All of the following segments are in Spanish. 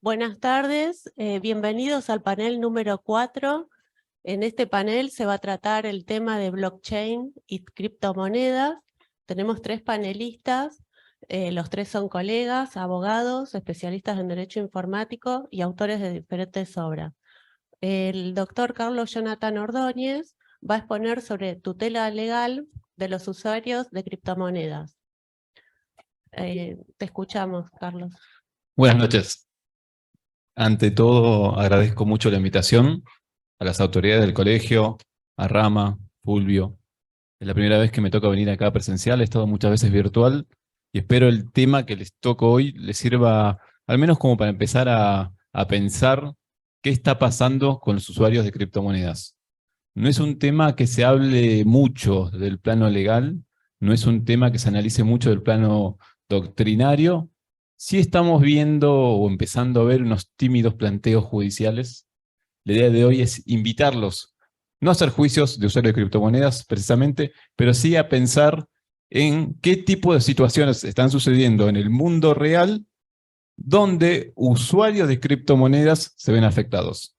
Buenas tardes, bienvenidos al panel número 4. En este panel se va a tratar el tema de blockchain y criptomonedas. Tenemos 3 panelistas, los 3 son colegas, abogados, especialistas en derecho informático y autores de diferentes obras. El doctor Carlos Jonathan Ordóñez va a exponer sobre tutela legal de los usuarios de criptomonedas. Te escuchamos, Carlos. Buenas noches. Ante todo, agradezco mucho la invitación a las autoridades del colegio, a Rama, Fulvio. Es la primera vez que me toca venir acá presencial, he estado muchas veces virtual y espero el tema que les toco hoy les sirva al menos como para empezar a pensar qué está pasando con los usuarios de criptomonedas. No es un tema que se hable mucho del plano legal, no es un tema que se analice mucho del plano doctrinario. Sí estamos viendo o empezando a ver unos tímidos planteos judiciales. La idea de hoy es invitarlos, no a hacer juicios de usuarios de criptomonedas precisamente, pero sí a pensar en qué tipo de situaciones están sucediendo en el mundo real donde usuarios de criptomonedas se ven afectados.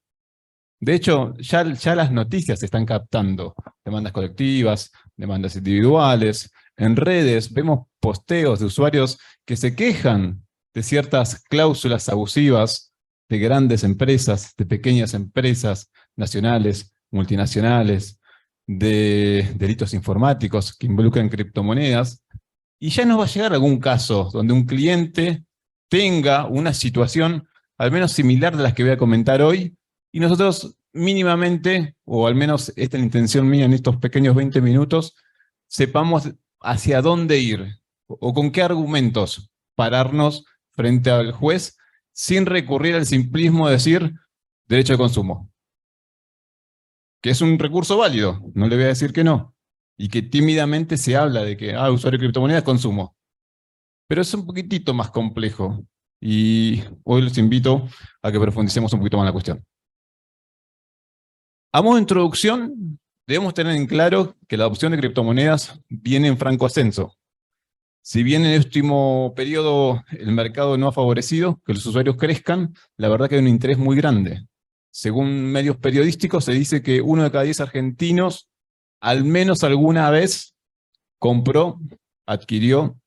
De hecho, ya las noticias se están captando, demandas colectivas, demandas individuales, en redes vemos posteos de usuarios que se quejan de ciertas cláusulas abusivas de grandes empresas, de pequeñas empresas nacionales, multinacionales, de delitos informáticos que involucran criptomonedas, y ya nos va a llegar algún caso donde un cliente tenga una situación al menos similar de las que voy a comentar hoy, y nosotros mínimamente, o al menos esta es la intención mía en estos pequeños 20 minutos, sepamos hacia dónde ir, o con qué argumentos pararnos frente al juez, sin recurrir al simplismo de decir derecho de consumo. Que es un recurso válido, no le voy a decir que no, y que tímidamente se habla de que, usuario de criptomonedas, consumo. Pero es un poquitito más complejo, y hoy los invito a que profundicemos un poquito más en la cuestión. A modo de introducción, debemos tener en claro que la adopción de criptomonedas viene en franco ascenso. Si bien en el último periodo el mercado no ha favorecido que los usuarios crezcan, la verdad que hay un interés muy grande. Según medios periodísticos se dice que 1 de cada 10 argentinos al menos alguna vez compró, adquirió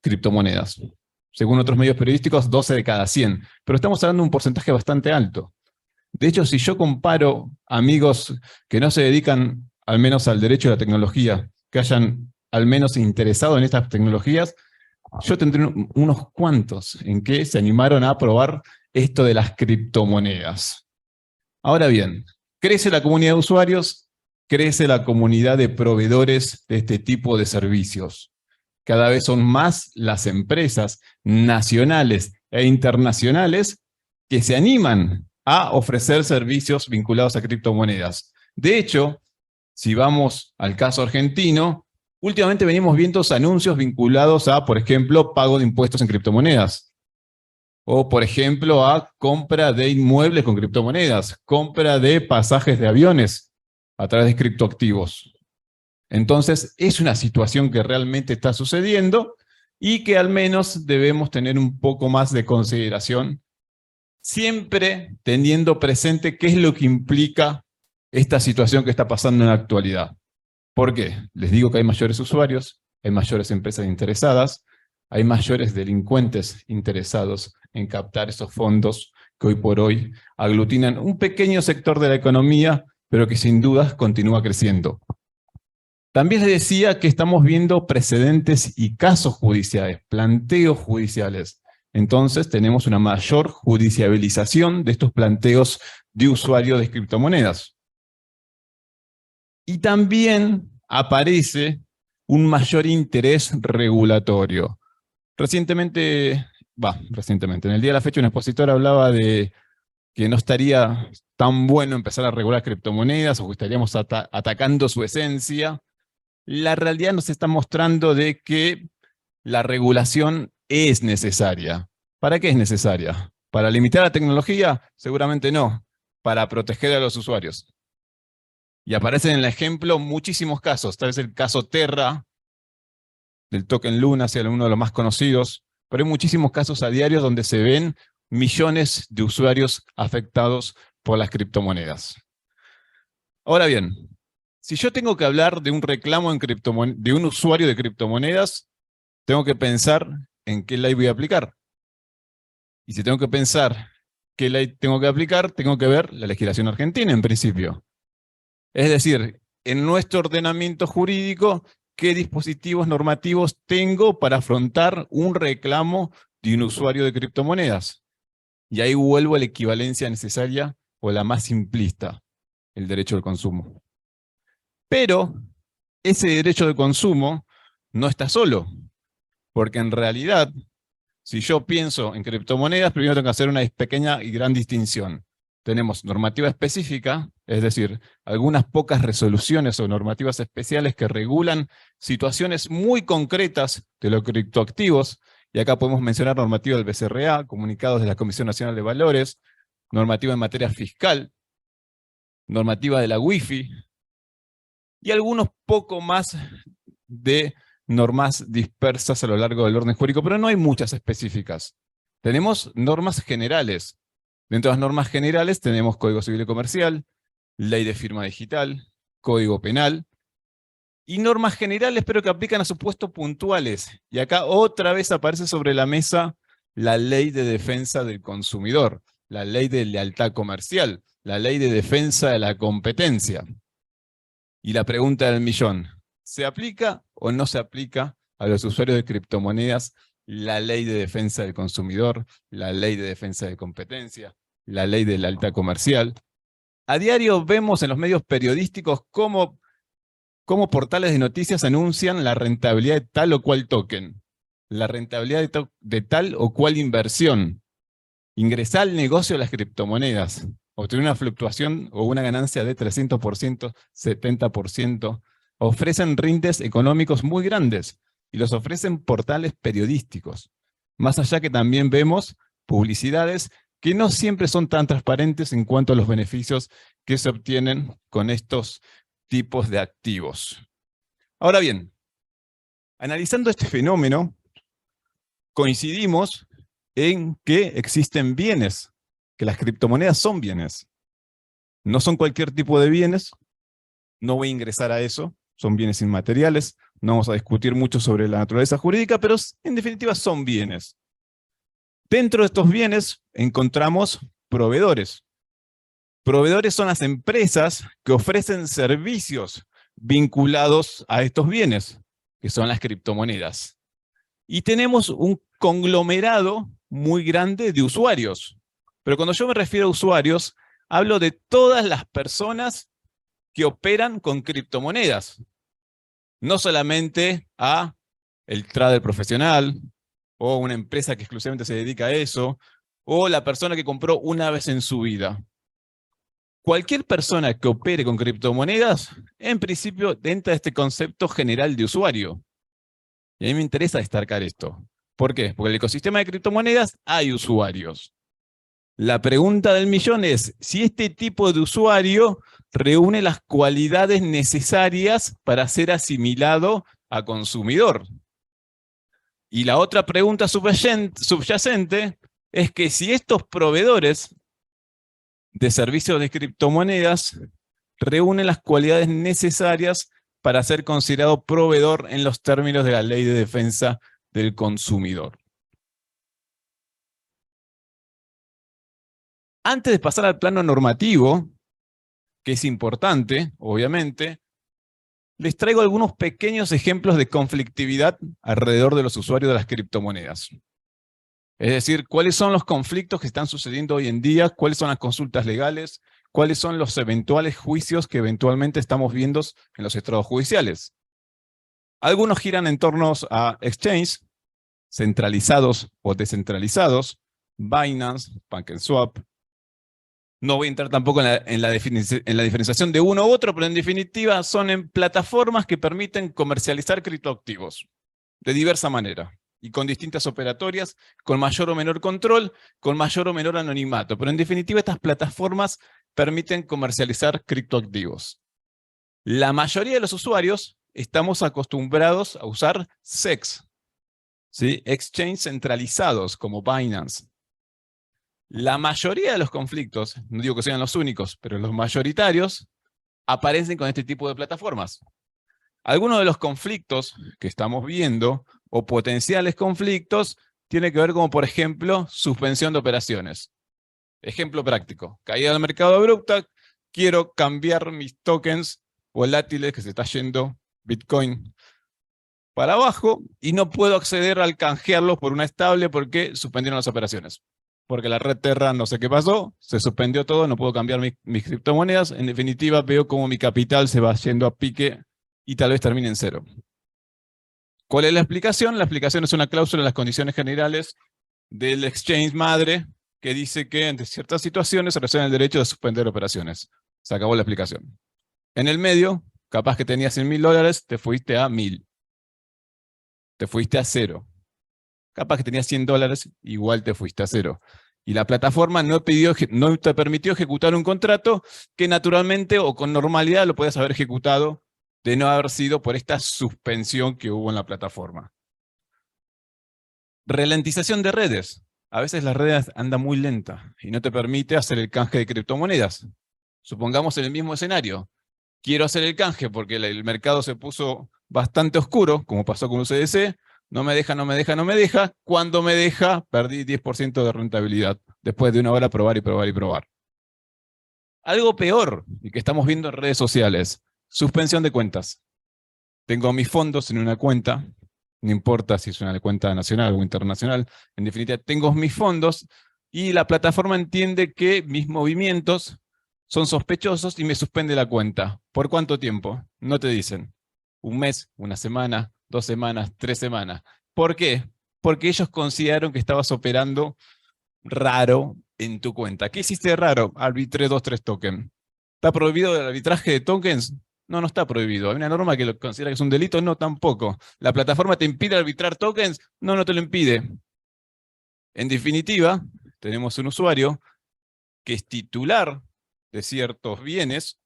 criptomonedas. Según otros medios periodísticos, 12 de cada 100. Pero estamos hablando de un porcentaje bastante alto. De hecho, si yo comparo amigos que no se dedican al menos al derecho de la tecnología, que hayan al menos interesado en estas tecnologías, yo tendré unos cuantos en que se animaron a probar esto de las criptomonedas. Ahora bien, crece la comunidad de usuarios, crece la comunidad de proveedores de este tipo de servicios. Cada vez son más las empresas nacionales e internacionales que se animan a ofrecer servicios vinculados a criptomonedas. De hecho, si vamos al caso argentino, últimamente venimos viendo anuncios vinculados a, por ejemplo, pago de impuestos en criptomonedas. O, por ejemplo, a compra de inmuebles con criptomonedas, compra de pasajes de aviones a través de criptoactivos. Entonces, es una situación que realmente está sucediendo y que al menos debemos tener un poco más de consideración, siempre teniendo presente qué es lo que implica esta situación que está pasando en la actualidad. ¿Por qué? Les digo que hay mayores usuarios, hay mayores empresas interesadas, hay mayores delincuentes interesados en captar esos fondos que hoy por hoy aglutinan un pequeño sector de la economía, pero que sin dudas continúa creciendo. También les decía que estamos viendo precedentes y casos judiciales, planteos judiciales. Entonces tenemos una mayor judicialización de estos planteos de usuarios de criptomonedas. Y también aparece un mayor interés regulatorio. Recientemente, en el día de la fecha un expositor hablaba de que no estaría tan bueno empezar a regular criptomonedas o que estaríamos atacando su esencia. La realidad nos está mostrando de que la regulación es necesaria. ¿Para qué es necesaria? ¿Para limitar la tecnología? Seguramente no. Para proteger a los usuarios. Y aparecen en el ejemplo muchísimos casos. Tal vez el caso Terra, del token Luna, sea uno de los más conocidos, pero hay muchísimos casos a diario donde se ven millones de usuarios afectados por las criptomonedas. Ahora bien, si yo tengo que hablar de un reclamo de un usuario de criptomonedas, tengo que pensar en qué ley voy a aplicar. Y si tengo que pensar qué ley tengo que aplicar, tengo que ver la legislación argentina en principio. Es decir, en nuestro ordenamiento jurídico, ¿qué dispositivos normativos tengo para afrontar un reclamo de un usuario de criptomonedas? Y ahí vuelvo a la equivalencia necesaria o la más simplista, el derecho al consumo. Pero ese derecho de consumo no está solo, porque en realidad, si yo pienso en criptomonedas, primero tengo que hacer una pequeña y gran distinción. Tenemos normativa específica, es decir, algunas pocas resoluciones o normativas especiales que regulan situaciones muy concretas de los criptoactivos, y acá podemos mencionar normativa del BCRA, comunicados de la Comisión Nacional de Valores, normativa en materia fiscal, normativa de la Wi-Fi, y algunos poco más de normas dispersas a lo largo del orden jurídico, pero no hay muchas específicas. Tenemos normas generales. Dentro de las normas generales tenemos Código Civil y Comercial, Ley de Firma Digital, Código Penal, y normas generales pero que aplican a supuestos puntuales. Y acá otra vez aparece sobre la mesa la Ley de Defensa del Consumidor, la Ley de Lealtad Comercial, la Ley de Defensa de la Competencia. Y la pregunta del millón, ¿se aplica o no se aplica a los usuarios de criptomonedas la Ley de Defensa del Consumidor, la Ley de Defensa de Competencia, la Ley de Lealtad Comercial? A diario vemos en los medios periodísticos cómo portales de noticias anuncian la rentabilidad de tal o cual token, la rentabilidad de tal o cual inversión. Ingresar al negocio de las criptomonedas, obtener una fluctuación o una ganancia de 300%, 70%, ofrecen rindes económicos muy grandes y los ofrecen portales periodísticos. Más allá que también vemos publicidades que no siempre son tan transparentes en cuanto a los beneficios que se obtienen con estos tipos de activos. Ahora bien, analizando este fenómeno, coincidimos en que existen bienes, que las criptomonedas son bienes. No son cualquier tipo de bienes, no voy a ingresar a eso, son bienes inmateriales, no vamos a discutir mucho sobre la naturaleza jurídica, pero en definitiva son bienes. Dentro de estos bienes encontramos proveedores. Proveedores son las empresas que ofrecen servicios vinculados a estos bienes, que son las criptomonedas. Y tenemos un conglomerado muy grande de usuarios. Pero cuando yo me refiero a usuarios, hablo de todas las personas que operan con criptomonedas. No solamente a el trader profesional, o una empresa que exclusivamente se dedica a eso, o la persona que compró una vez en su vida. Cualquier persona que opere con criptomonedas, en principio, entra a este concepto general de usuario. Y a mí me interesa destacar esto. ¿Por qué? Porque en el ecosistema de criptomonedas hay usuarios. La pregunta del millón es si este tipo de usuario reúne las cualidades necesarias para ser asimilado a consumidor. Y la otra pregunta subyacente es que si estos proveedores de servicios de criptomonedas reúnen las cualidades necesarias para ser considerado proveedor en los términos de la Ley de Defensa del Consumidor. Antes de pasar al plano normativo, que es importante, obviamente, les traigo algunos pequeños ejemplos de conflictividad alrededor de los usuarios de las criptomonedas. Es decir, cuáles son los conflictos que están sucediendo hoy en día, cuáles son las consultas legales, cuáles son los eventuales juicios que eventualmente estamos viendo en los estrados judiciales. Algunos giran en torno a exchanges, centralizados o descentralizados, Binance, PancakeSwap. No voy a entrar tampoco en la diferenciación de uno u otro, pero en definitiva son en plataformas que permiten comercializar criptoactivos de diversa manera y con distintas operatorias, con mayor o menor control, con mayor o menor anonimato. Pero en definitiva estas plataformas permiten comercializar criptoactivos. La mayoría de los usuarios estamos acostumbrados a usar CEX, ¿sí? Exchange centralizados como Binance. La mayoría de los conflictos, no digo que sean los únicos, pero los mayoritarios, aparecen con este tipo de plataformas. Algunos de los conflictos que estamos viendo, o potenciales conflictos, tienen que ver como, por ejemplo, suspensión de operaciones. Ejemplo práctico, caída del mercado abrupta, quiero cambiar mis tokens volátiles que se está yendo Bitcoin para abajo y no puedo acceder al canjearlos por una estable porque suspendieron las operaciones. Porque la red Terra no sé qué pasó, se suspendió todo, no puedo cambiar mis criptomonedas. En definitiva, veo como mi capital se va yendo a pique y tal vez termine en cero. ¿Cuál es la explicación? La explicación es una cláusula en las condiciones generales del exchange madre que dice que ante ciertas situaciones se reserva el derecho de suspender operaciones. Se acabó la explicación. En el medio, capaz que tenías $100.000, te fuiste a 1.000. Te fuiste a cero. Capaz que tenías $100, igual te fuiste a cero. Y la plataforma no te permitió ejecutar un contrato que naturalmente o con normalidad lo podías haber ejecutado de no haber sido por esta suspensión que hubo en la plataforma. Ralentización de redes. A veces la red anda muy lenta y no te permite hacer el canje de criptomonedas. Supongamos en el mismo escenario. Quiero hacer el canje porque el mercado se puso bastante oscuro, como pasó con USDC, no me deja. Cuando me deja, perdí 10% de rentabilidad, después de una hora probar y probar. Algo peor, y que estamos viendo en redes sociales, suspensión de cuentas. Tengo mis fondos en una cuenta, no importa si es una cuenta nacional o internacional, en definitiva tengo mis fondos y la plataforma entiende que mis movimientos son sospechosos y me suspende la cuenta. ¿Por cuánto tiempo? No te dicen. ¿Un mes? ¿Una semana? ¿2 semanas? ¿3 semanas? ¿Por qué? Porque ellos consideraron que estabas operando raro en tu cuenta. ¿Qué hiciste raro? Arbitré 2, 3 tokens. ¿Está prohibido el arbitraje de tokens? No, no está prohibido. ¿Hay una norma que lo considera que es un delito? No, tampoco. ¿La plataforma te impide arbitrar tokens? No, no te lo impide. En definitiva, tenemos un usuario que es titular de ciertos bienes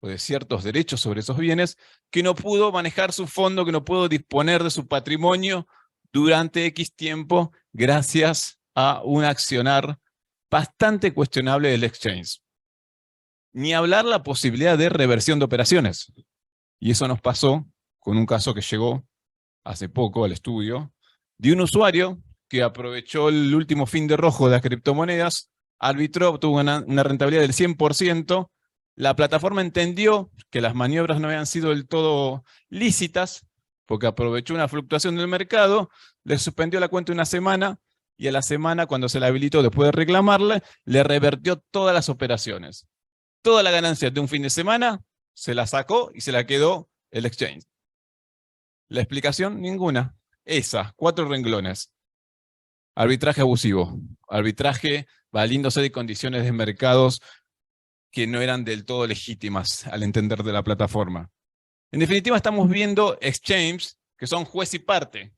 o de ciertos derechos sobre esos bienes, que no pudo manejar su fondo, que no pudo disponer de su patrimonio durante X tiempo gracias a un accionar bastante cuestionable del exchange. Ni hablar la posibilidad de reversión de operaciones. Y eso nos pasó con un caso que llegó hace poco al estudio, de un usuario que aprovechó el último fin de rojo de las criptomonedas, arbitró, obtuvo una rentabilidad del 100%, la plataforma entendió que las maniobras no habían sido del todo lícitas, porque aprovechó una fluctuación del mercado, le suspendió la cuenta una semana, y a la semana, cuando se la habilitó después de reclamarle, le revertió todas las operaciones. Toda la ganancia de un fin de semana se la sacó y se la quedó el exchange. La explicación, ninguna. Esas, 4 renglones. Arbitraje abusivo. Arbitraje valiéndose de condiciones de mercados que no eran del todo legítimas al entender de la plataforma. En definitiva, estamos viendo exchanges que son juez y parte.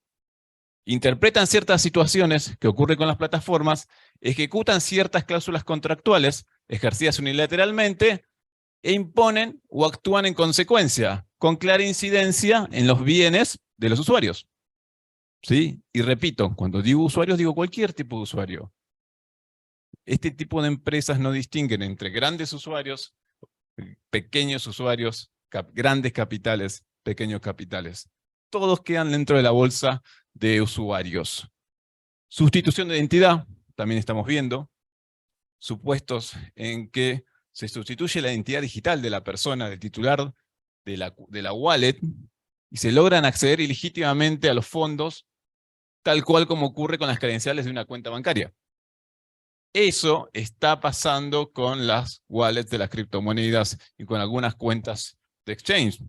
Interpretan ciertas situaciones que ocurren con las plataformas, ejecutan ciertas cláusulas contractuales ejercidas unilateralmente e imponen o actúan en consecuencia, con clara incidencia en los bienes de los usuarios. ¿Sí? Y repito, cuando digo usuarios, digo cualquier tipo de usuario. Este tipo de empresas no distinguen entre grandes usuarios, pequeños usuarios, grandes capitales, pequeños capitales. Todos quedan dentro de la bolsa de usuarios. Sustitución de identidad, también estamos viendo. Supuestos en que se sustituye la identidad digital de la persona, del titular de la wallet, y se logran acceder ilegítimamente a los fondos, tal cual como ocurre con las credenciales de una cuenta bancaria. Eso está pasando con las wallets de las criptomonedas y con algunas cuentas de exchange.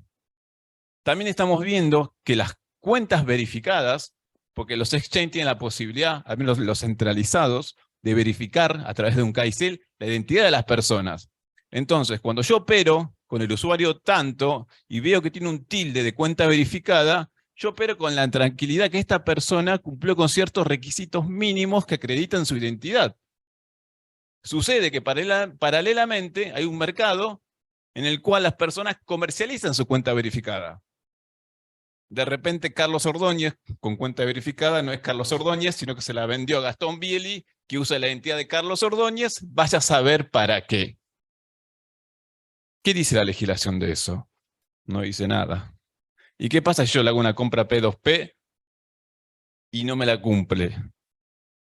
También estamos viendo que las cuentas verificadas, porque los exchange tienen la posibilidad, al menos los centralizados, de verificar a través de un KYC la identidad de las personas. Entonces, cuando yo opero con el usuario tanto y veo que tiene un tilde de cuenta verificada, yo opero con la tranquilidad que esta persona cumplió con ciertos requisitos mínimos que acreditan su identidad. Sucede que paralelamente hay un mercado en el cual las personas comercializan su cuenta verificada. De repente Carlos Ordóñez, con cuenta verificada, no es Carlos Ordóñez, sino que se la vendió a Gastón Bieli, que usa la identidad de Carlos Ordóñez, vaya a saber para qué. ¿Qué dice la legislación de eso? No dice nada. ¿Y qué pasa si yo le hago una compra P2P y no me la cumple?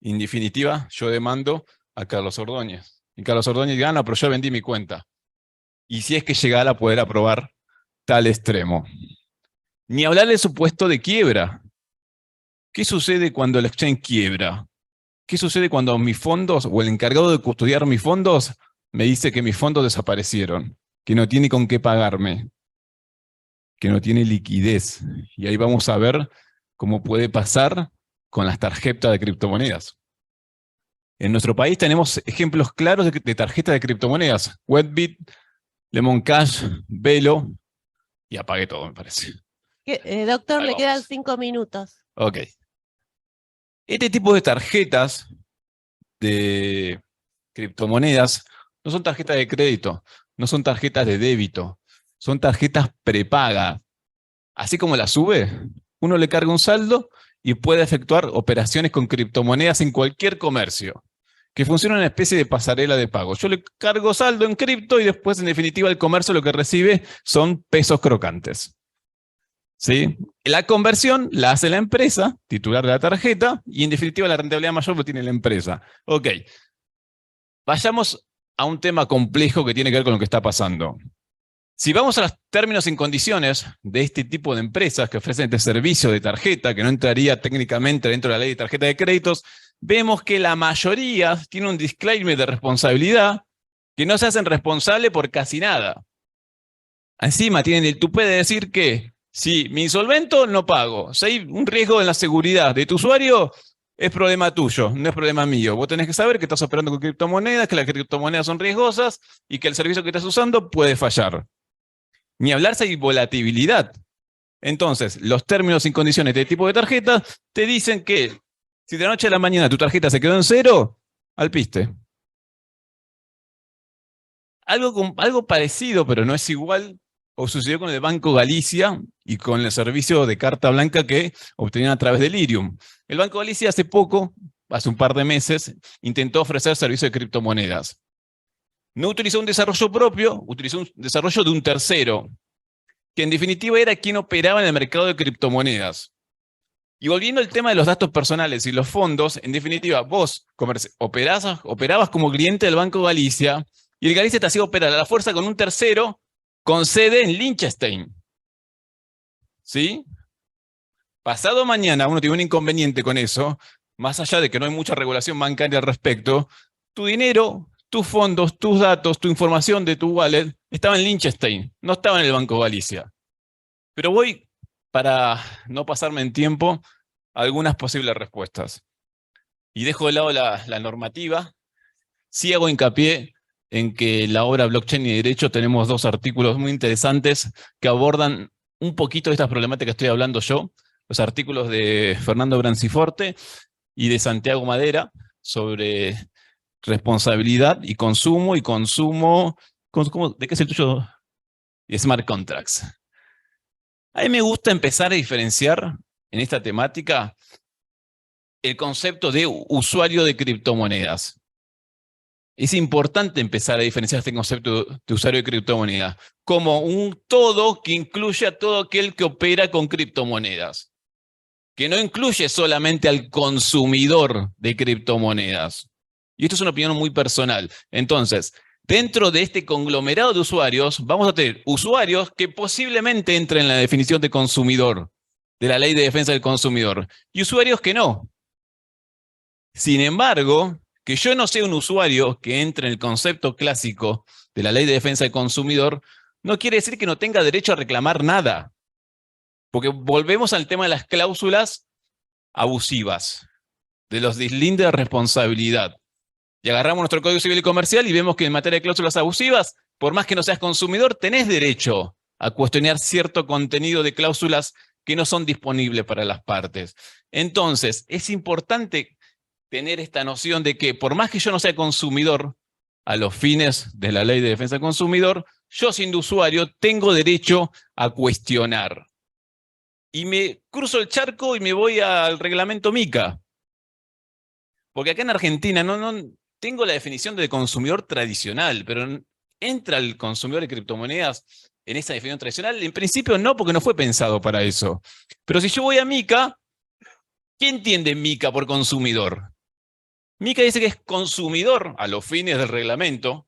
En definitiva, yo demando a Carlos Ordóñez. Y Carlos Ordóñez diga, no, pero yo vendí mi cuenta. Y si es que llegara a poder aprobar tal extremo. Ni hablar del supuesto de quiebra. ¿Qué sucede cuando el exchange quiebra? ¿Qué sucede cuando mis fondos o el encargado de custodiar mis fondos me dice que mis fondos desaparecieron, que no tiene con qué pagarme, que no tiene liquidez? Y ahí vamos a ver cómo puede pasar con las tarjetas de criptomonedas. En nuestro país tenemos ejemplos claros de tarjetas de criptomonedas. Webit, Lemon Cash, Velo, y apagué todo, me parece. Doctor, Ahí le quedan vamos. 5 minutos. Ok. Este tipo de tarjetas de criptomonedas no son tarjetas de crédito, no son tarjetas de débito, son tarjetas prepagas. Así como las sube, uno le carga un saldo y puede efectuar operaciones con criptomonedas en cualquier comercio, que funciona una especie de pasarela de pago. Yo le cargo saldo en cripto y después, en definitiva, el comercio lo que recibe son pesos crocantes. ¿Sí? La conversión la hace la empresa, titular de la tarjeta, y en definitiva la rentabilidad mayor lo tiene la empresa. Ok. Vayamos a un tema complejo que tiene que ver con lo que está pasando. Si vamos a los términos y condiciones de este tipo de empresas que ofrecen este servicio de tarjeta, que no entraría técnicamente dentro de la ley de tarjeta de créditos, vemos que la mayoría tiene un disclaimer de responsabilidad que no se hacen responsable por casi nada. Encima tienen el tupé de decir que si me insolvento, no pago. Si hay un riesgo en la seguridad de tu usuario, es problema tuyo, no es problema mío. Vos tenés que saber que estás operando con criptomonedas, que las criptomonedas son riesgosas y que el servicio que estás usando puede fallar. Ni hablar si hay volatilidad. Entonces, los términos y condiciones de este tipo de tarjeta te dicen que si de la noche a la mañana tu tarjeta se quedó en cero, al piste. Algo parecido, pero no es igual, o sucedió con el Banco Galicia y con el servicio de carta blanca que obtenían a través de Lirium. El Banco Galicia hace poco, hace un par de meses, intentó ofrecer servicio de criptomonedas. No utilizó un desarrollo propio, utilizó un desarrollo de un tercero, que en definitiva era quien operaba en el mercado de criptomonedas. Y volviendo al tema de los datos personales y los fondos, en definitiva, vos operabas como cliente del Banco Galicia y el Galicia te hacía operar a la fuerza con un tercero con sede en Liechtenstein. ¿Sí? Pasado mañana uno tiene un inconveniente con eso, más allá de que no hay mucha regulación bancaria al respecto, tu dinero, tus fondos, tus datos, tu información de tu wallet estaba en Liechtenstein, no estaba en el Banco Galicia. Pero voy, para no pasarme en tiempo, a algunas posibles respuestas. Y dejo de lado la normativa. Sí hago hincapié en que en la obra Blockchain y Derecho tenemos 2 artículos muy interesantes que abordan un poquito de estas problemáticas que estoy hablando yo. Los artículos de Fernando Branciforte y de Santiago Madera sobre responsabilidad y consumo, ¿de qué es el tuyo? Y smart contracts. A mí me gusta empezar a diferenciar en esta temática el concepto de usuario de criptomonedas. Es importante empezar a diferenciar este concepto de usuario de criptomonedas como un todo que incluye a todo aquel que opera con criptomonedas, que no incluye solamente al consumidor de criptomonedas. Y esto es una opinión muy personal. Entonces, dentro de este conglomerado de usuarios, vamos a tener usuarios que posiblemente entren en la definición de consumidor, de la Ley de Defensa del Consumidor, y usuarios que no. Sin embargo, que yo no sea un usuario que entre en el concepto clásico de la Ley de Defensa del Consumidor, no quiere decir que no tenga derecho a reclamar nada. Porque volvemos al tema de las cláusulas abusivas, de los dislindes de responsabilidad. Y agarramos nuestro Código Civil y Comercial y vemos que en materia de cláusulas abusivas, por más que no seas consumidor, tenés derecho a cuestionar cierto contenido de cláusulas que no son disponibles para las partes. Entonces, es importante tener esta noción de que por más que yo no sea consumidor, a los fines de la Ley de Defensa del Consumidor, yo siendo usuario tengo derecho a cuestionar. Y me cruzo el charco y me voy al reglamento MiCA. Porque acá en Argentina no tengo la definición de consumidor tradicional, pero ¿entra el consumidor de criptomonedas en esa definición tradicional? En principio no, porque no fue pensado para eso. Pero si yo voy a Mica, ¿qué entiende Mica por consumidor? Mica dice que es consumidor, a los fines del reglamento,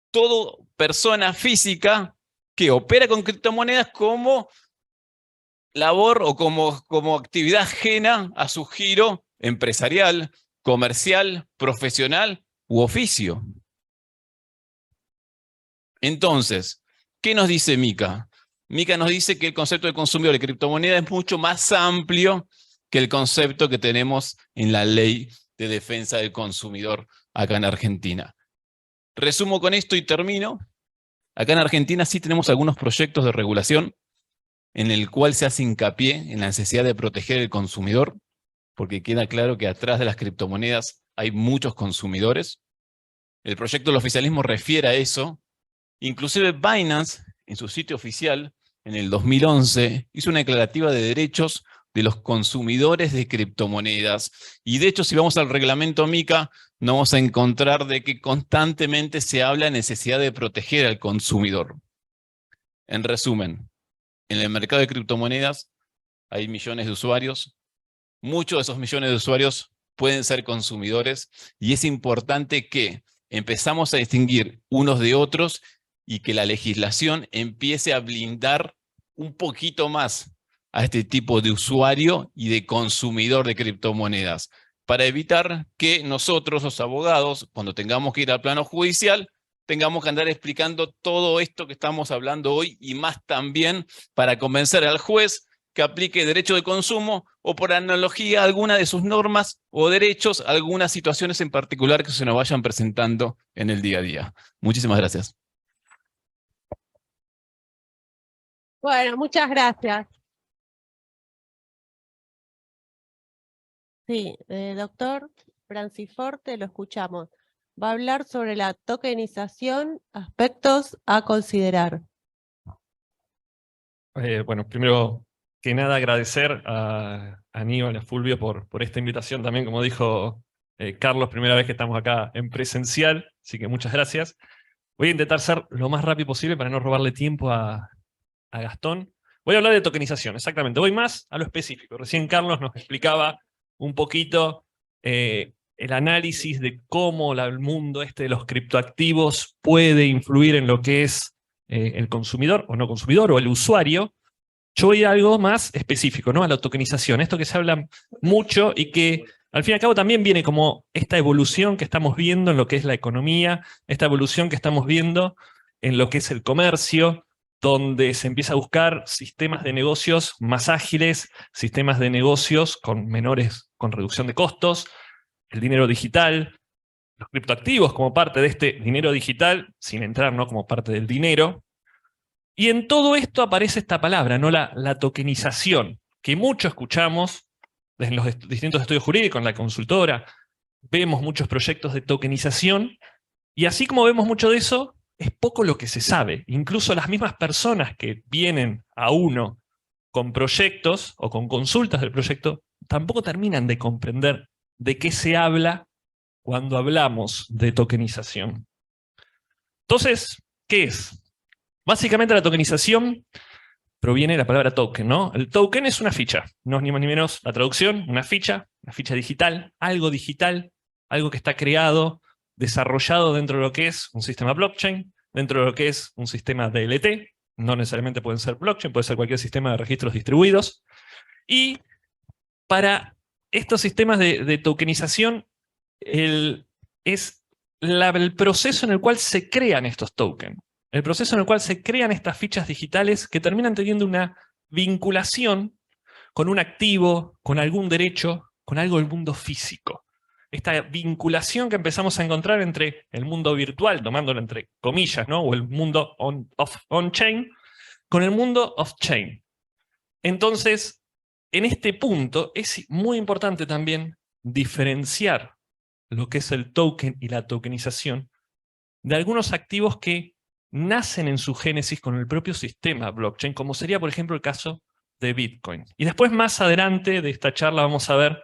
toda persona física que opera con criptomonedas como labor o como actividad ajena a su giro empresarial, comercial, profesional u oficio. Entonces, ¿qué nos dice Mica? Mica nos dice que el concepto de consumidor de criptomoneda es mucho más amplio que el concepto que tenemos en la ley de defensa del consumidor acá en Argentina. Resumo con esto y termino. Acá en Argentina sí tenemos algunos proyectos de regulación en el cual se hace hincapié en la necesidad de proteger al consumidor, porque queda claro que atrás de las criptomonedas hay muchos consumidores. El proyecto del oficialismo refiere a eso. Inclusive Binance, en su sitio oficial, en el 2011, hizo una declarativa de derechos de los consumidores de criptomonedas. Y de hecho, si vamos al reglamento MiCA, nos vamos a encontrar de que constantemente se habla de necesidad de proteger al consumidor. En resumen, en el mercado de criptomonedas hay millones de usuarios. Muchos de esos millones de usuarios pueden ser consumidores y es importante que empezamos a distinguir unos de otros y que la legislación empiece a blindar un poquito más a este tipo de usuario y de consumidor de criptomonedas, para evitar que nosotros, los abogados, cuando tengamos que ir al plano judicial, tengamos que andar explicando todo esto que estamos hablando hoy y más también para convencer al juez que aplique derecho de consumo o por analogía alguna de sus normas o derechos, algunas situaciones en particular que se nos vayan presentando en el día a día. Muchísimas gracias. Bueno, muchas gracias. Sí, doctor Branciforte, lo escuchamos. Va a hablar sobre la tokenización, aspectos a considerar. Bueno, primero que nada agradecer a Aníbal y a Fulvio por esta invitación también, como dijo Carlos, primera vez que estamos acá en presencial, así que muchas gracias. Voy a intentar ser lo más rápido posible para no robarle tiempo a Gastón. Voy a hablar de tokenización, exactamente. Voy más a lo específico. Recién Carlos nos explicaba un poquito el análisis de cómo el mundo de los criptoactivos puede influir en lo que es el consumidor o no consumidor o el usuario. Yo voy a algo más específico, ¿no? A la tokenización. Esto que se habla mucho y que al fin y al cabo también viene como esta evolución que estamos viendo en lo que es la economía, esta evolución que estamos viendo en lo que es el comercio, donde se empieza a buscar sistemas de negocios más ágiles, sistemas de negocios con reducción de costos, el dinero digital, los criptoactivos como parte de este dinero digital, sin entrar, ¿no?, como parte del dinero. Y en todo esto aparece esta palabra, ¿no?, la tokenización, que mucho escuchamos en los distintos estudios jurídicos, en la consultora, vemos muchos proyectos de tokenización, y así como vemos mucho de eso, es poco lo que se sabe. Incluso las mismas personas que vienen a uno con proyectos o con consultas del proyecto, tampoco terminan de comprender de qué se habla cuando hablamos de tokenización. Entonces, ¿qué es? Básicamente la tokenización proviene de la palabra token, ¿no? El token es una ficha, no es ni más ni menos la traducción, una ficha digital, algo que está creado, desarrollado dentro de lo que es un sistema blockchain, dentro de lo que es un sistema DLT, no necesariamente pueden ser blockchain, puede ser cualquier sistema de registros distribuidos. Y para estos sistemas de tokenización, es el proceso en el cual se crean estos tokens. El proceso en el cual se crean estas fichas digitales que terminan teniendo una vinculación con un activo, con algún derecho, con algo del mundo físico. Esta vinculación que empezamos a encontrar entre el mundo virtual, tomándolo entre comillas, ¿no?, o el mundo on-chain, con el mundo off-chain. Entonces, en este punto es muy importante también diferenciar lo que es el token y la tokenización de algunos activos que nacen en su génesis con el propio sistema blockchain, como sería, por ejemplo, el caso de Bitcoin. Y después, más adelante de esta charla, vamos a ver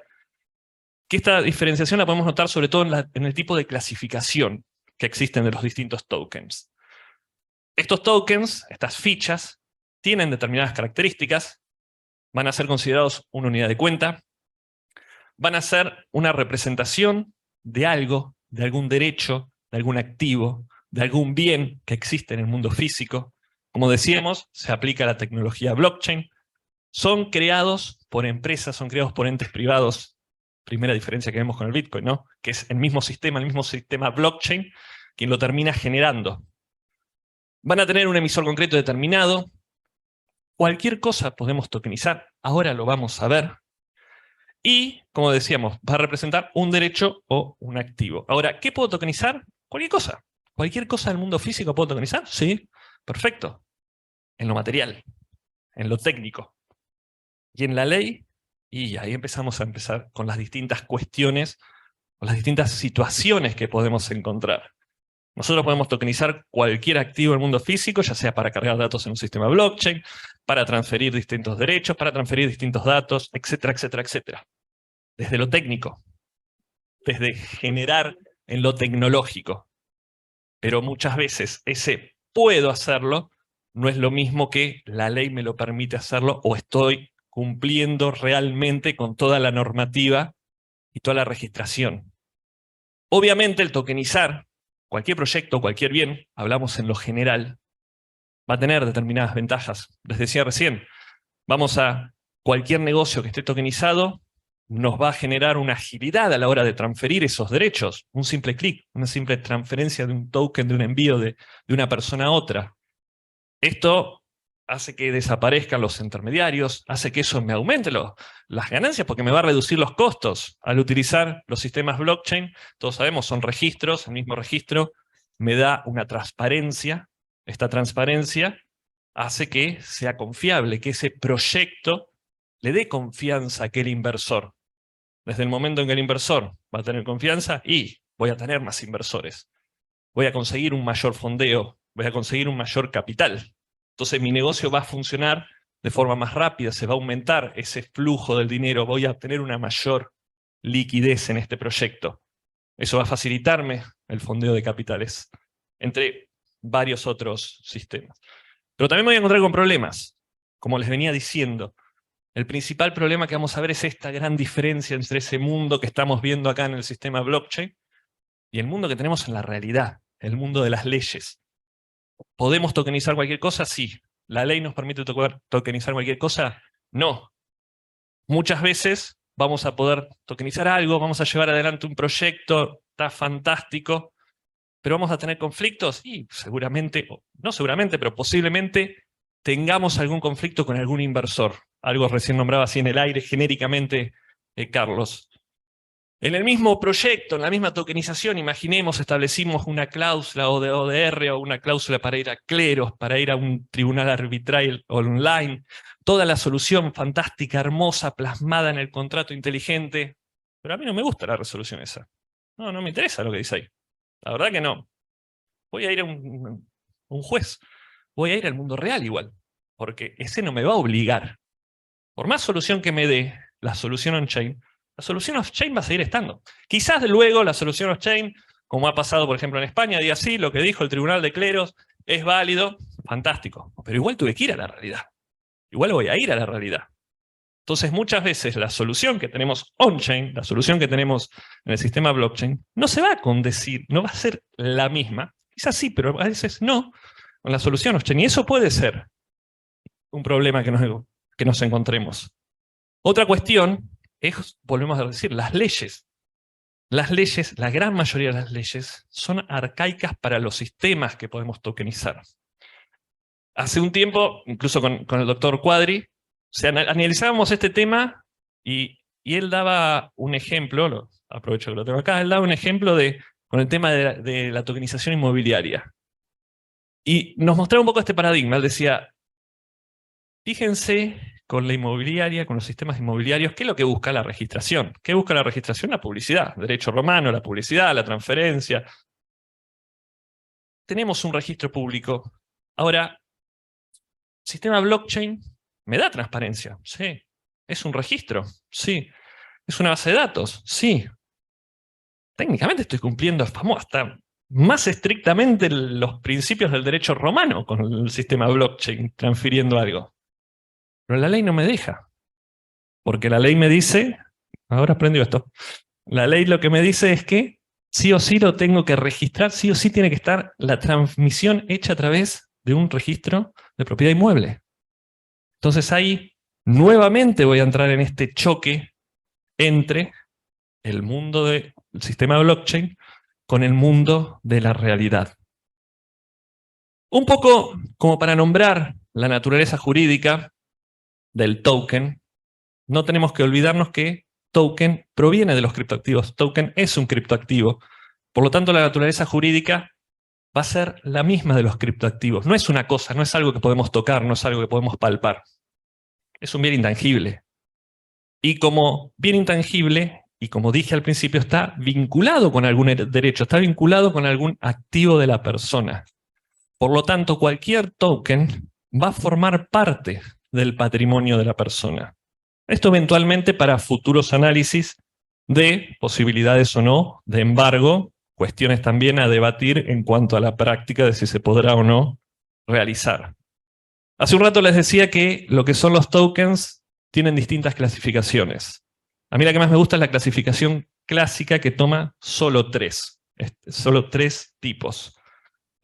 que esta diferenciación la podemos notar sobre todo en el tipo de clasificación que existen de los distintos tokens. Estos tokens, estas fichas, tienen determinadas características, van a ser considerados una unidad de cuenta, van a ser una representación de algo, de algún derecho, de algún activo, de algún bien que existe en el mundo físico. Como decíamos, se aplica la tecnología blockchain. Son creados por empresas, son creados por entes privados. Primera diferencia que vemos con el Bitcoin, ¿no? Que es el mismo sistema blockchain, quien lo termina generando. Van a tener un emisor concreto determinado. Cualquier cosa podemos tokenizar, ahora lo vamos a ver. Y, como decíamos, va a representar un derecho o un activo. Ahora, ¿qué puedo tokenizar? Cualquier cosa. ¿Cualquier cosa del mundo físico puedo tokenizar? Sí, perfecto. En lo material, en lo técnico. Y en la ley, y ahí empezamos con las distintas cuestiones, o las distintas situaciones que podemos encontrar. Nosotros podemos tokenizar cualquier activo del mundo físico, ya sea para cargar datos en un sistema blockchain, para transferir distintos derechos, para transferir distintos datos, etcétera, etcétera, etcétera. Desde lo técnico, desde generar en lo tecnológico. Pero muchas veces ese puedo hacerlo no es lo mismo que la ley me lo permite hacerlo o estoy cumpliendo realmente con toda la normativa y toda la registración. Obviamente el tokenizar cualquier proyecto, cualquier bien, hablamos en lo general, va a tener determinadas ventajas. Les decía recién, vamos a cualquier negocio que esté tokenizado, nos va a generar una agilidad a la hora de transferir esos derechos. Un simple clic, una simple transferencia de un token, de un envío de una persona a otra. Esto hace que desaparezcan los intermediarios, hace que eso me aumente las ganancias porque me va a reducir los costos. Al utilizar los sistemas blockchain, todos sabemos, son registros, el mismo registro me da una transparencia. Esta transparencia hace que sea confiable, que ese proyecto le dé confianza a aquel inversor. Desde el momento en que el inversor va a tener confianza, y voy a tener más inversores. Voy a conseguir un mayor fondeo, voy a conseguir un mayor capital. Entonces mi negocio va a funcionar de forma más rápida, se va a aumentar ese flujo del dinero, voy a obtener una mayor liquidez en este proyecto. Eso va a facilitarme el fondeo de capitales, entre varios otros sistemas. Pero también me voy a encontrar con problemas. Como les venía diciendo, el principal problema que vamos a ver es esta gran diferencia entre ese mundo que estamos viendo acá en el sistema blockchain y el mundo que tenemos en la realidad, el mundo de las leyes. ¿Podemos tokenizar cualquier cosa? Sí. ¿La ley nos permite tokenizar cualquier cosa? No. Muchas veces vamos a poder tokenizar algo, vamos a llevar adelante un proyecto, está fantástico, pero vamos a tener conflictos y seguramente, no seguramente, pero posiblemente tengamos algún conflicto con algún inversor. Algo recién nombraba así en el aire genéricamente Carlos. En el mismo proyecto, en la misma tokenización, imaginemos, establecimos una cláusula o de ODR o una cláusula para ir a cleros, para ir a un tribunal arbitral online, toda la solución fantástica, hermosa, plasmada en el contrato inteligente, pero a mí no me gusta la resolución esa. No me interesa lo que dice ahí. La verdad que no. Voy a ir a un juez, voy a ir al mundo real igual, porque ese no me va a obligar. Por más solución que me dé la solución on-chain, la solución off-chain va a seguir estando. Quizás luego la solución off-chain, como ha pasado por ejemplo en España, diga sí, lo que dijo el Tribunal de Cleros es válido, fantástico. Pero igual tuve que ir a la realidad. Igual voy a ir a la realidad. Entonces muchas veces la solución que tenemos on-chain, la solución que tenemos en el sistema blockchain, no se va a condecir, no va a ser la misma. Quizás sí, pero a veces no, con la solución off-chain. Y eso puede ser un problema que nos encontremos. Otra cuestión es, volvemos a decir, las leyes. Las leyes, la gran mayoría de las leyes, son arcaicas para los sistemas que podemos tokenizar. Hace un tiempo, incluso con el doctor Quadri, analizábamos este tema y él daba un ejemplo, aprovecho que lo tengo acá, él daba un ejemplo con el tema de la tokenización inmobiliaria. Y nos mostraba un poco este paradigma. Él decía, fíjense con la inmobiliaria, con los sistemas inmobiliarios, ¿qué es lo que busca la registración? ¿Qué busca la registración? La publicidad, derecho romano, la publicidad, la transferencia. Tenemos un registro público. Ahora, sistema blockchain me da transparencia, sí. ¿Es un registro? Sí. ¿Es una base de datos? Sí. Técnicamente estoy cumpliendo hasta más estrictamente los principios del derecho romano con el sistema blockchain, transfiriendo algo. Pero la ley no me deja. Porque la ley me dice, ahora aprendió esto, la ley lo que me dice es que sí o sí lo tengo que registrar, sí o sí tiene que estar la transmisión hecha a través de un registro de propiedad inmueble. Entonces ahí nuevamente voy a entrar en este choque entre el mundo del sistema blockchain con el mundo de la realidad. Un poco como para nombrar la naturaleza jurídica del token, no tenemos que olvidarnos que token proviene de los criptoactivos. Token es un criptoactivo. Por lo tanto, la naturaleza jurídica va a ser la misma de los criptoactivos. No es una cosa, no es algo que podemos tocar, no es algo que podemos palpar. Es un bien intangible. Y como bien intangible, y como dije al principio, está vinculado con algún derecho, está vinculado con algún activo de la persona. Por lo tanto, cualquier token va a formar parte del patrimonio de la persona. Esto eventualmente para futuros análisis de posibilidades o no de embargo, cuestiones también a debatir en cuanto a la práctica de si se podrá o no realizar. Hace un rato les decía que lo que son los tokens tienen distintas clasificaciones. A mí la que más me gusta es la clasificación clásica que toma solo tres tipos.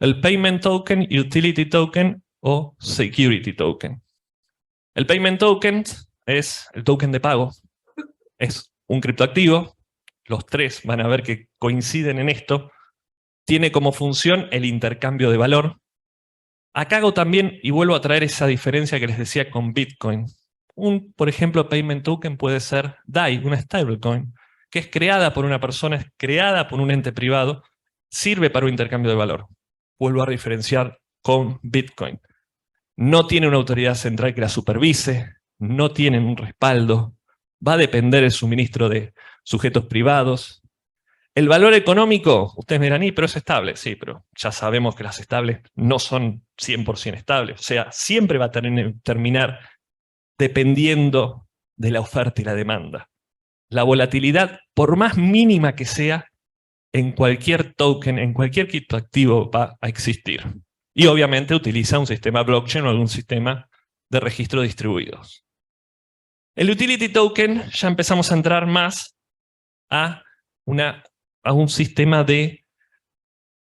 El Payment Token, Utility Token o Security Token. El Payment Token es el token de pago. Es un criptoactivo. Los tres van a ver que coinciden en esto. Tiene como función el intercambio de valor. Acá hago también, y vuelvo a traer esa diferencia que les decía con Bitcoin. Por ejemplo, Payment Token puede ser DAI, una stablecoin, que es creada por una persona, es creada por un ente privado, sirve para un intercambio de valor. Vuelvo a diferenciar con Bitcoin. No tiene una autoridad central que la supervise, no tienen un respaldo, va a depender el suministro de sujetos privados. El valor económico, ustedes me dirán, pero es estable. Sí, pero ya sabemos que las estables no son 100% estables. O sea, siempre va a terminar dependiendo de la oferta y la demanda. La volatilidad, por más mínima que sea, en cualquier token, en cualquier criptoactivo va a existir. Y obviamente utiliza un sistema blockchain o algún sistema de registro distribuidos. El utility token ya empezamos a entrar más a un sistema de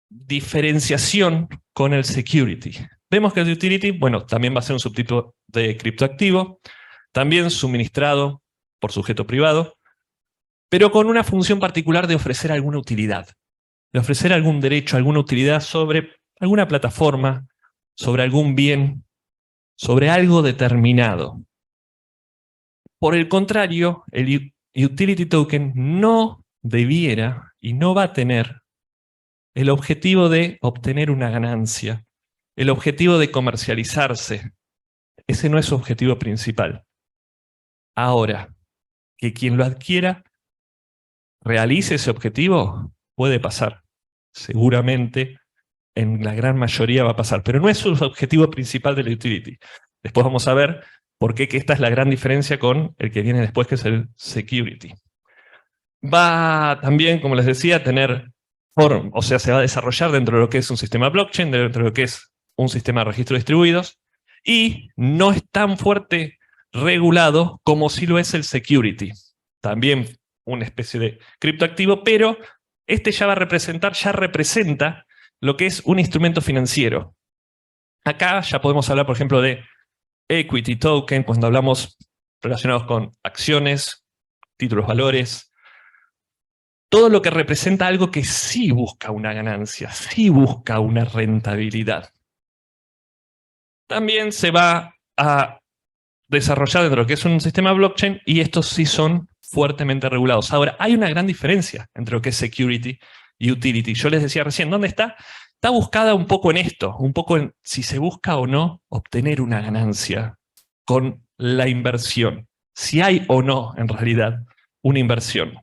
diferenciación con el security. Vemos que el utility, bueno, también va a ser un subtipo de criptoactivo, también suministrado por sujeto privado, pero con una función particular de ofrecer alguna utilidad, de ofrecer algún derecho, alguna utilidad sobre alguna plataforma, sobre algún bien, sobre algo determinado. Por el contrario, el utility token no debiera y no va a tener el objetivo de obtener una ganancia, el objetivo de comercializarse. Ese no es su objetivo principal. Ahora, que quien lo adquiera realice ese objetivo, puede pasar. Seguramente, en la gran mayoría va a pasar, pero no es su objetivo principal de la utility. Después vamos a ver por qué que esta es la gran diferencia con el que viene después, que es el security. Va también, como les decía, a tener o sea, se va a desarrollar dentro de lo que es un sistema blockchain, dentro de lo que es un sistema de registro distribuidos, y no es tan fuerte regulado como si lo es el security. También una especie de criptoactivo, pero este ya representa lo que es un instrumento financiero. Acá ya podemos hablar, por ejemplo, de equity token, cuando hablamos relacionados con acciones, títulos valores, todo lo que representa algo que sí busca una ganancia, sí busca una rentabilidad. También se va a desarrollar dentro de lo que es un sistema blockchain y estos sí son fuertemente regulados. Ahora, hay una gran diferencia entre lo que es security y utility. Yo les decía recién, ¿dónde está? Está buscada un poco en esto, un poco en si se busca o no obtener una ganancia con la inversión. Si hay o no, en realidad, una inversión.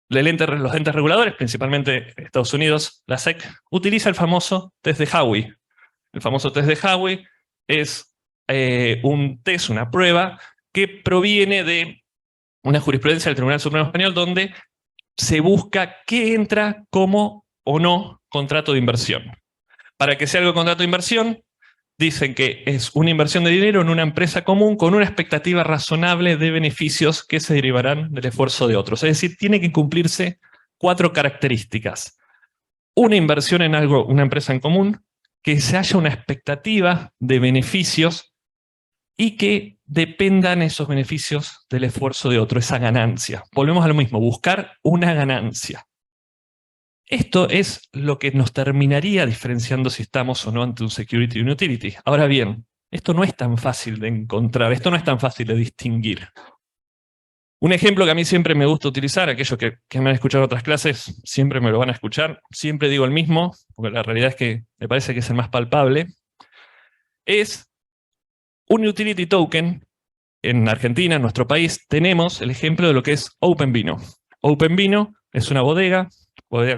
Los entes reguladores, principalmente Estados Unidos, la SEC, utiliza el famoso test de Howey. El famoso test de Howey es un test, una prueba, que proviene de una jurisprudencia del Tribunal Supremo Español donde se busca qué entra como o no contrato de inversión. Para que sea algo contrato de inversión, dicen que es una inversión de dinero en una empresa común con una expectativa razonable de beneficios que se derivarán del esfuerzo de otros. Es decir, tiene que cumplirse 4 características. Una inversión en algo, una empresa en común, que se haya una expectativa de beneficios y que dependan esos beneficios del esfuerzo de otro, esa ganancia. Volvemos a lo mismo, buscar una ganancia. Esto es lo que nos terminaría diferenciando si estamos o no ante un security y un utility. Ahora bien, esto no es tan fácil de encontrar, esto no es tan fácil de distinguir. Un ejemplo que a mí siempre me gusta utilizar, aquellos que me han escuchado en otras clases siempre me lo van a escuchar, siempre digo el mismo, porque la realidad es que me parece que es el más palpable, es un utility token. En Argentina, en nuestro país, tenemos el ejemplo de lo que es OpenVino. OpenVino es una bodega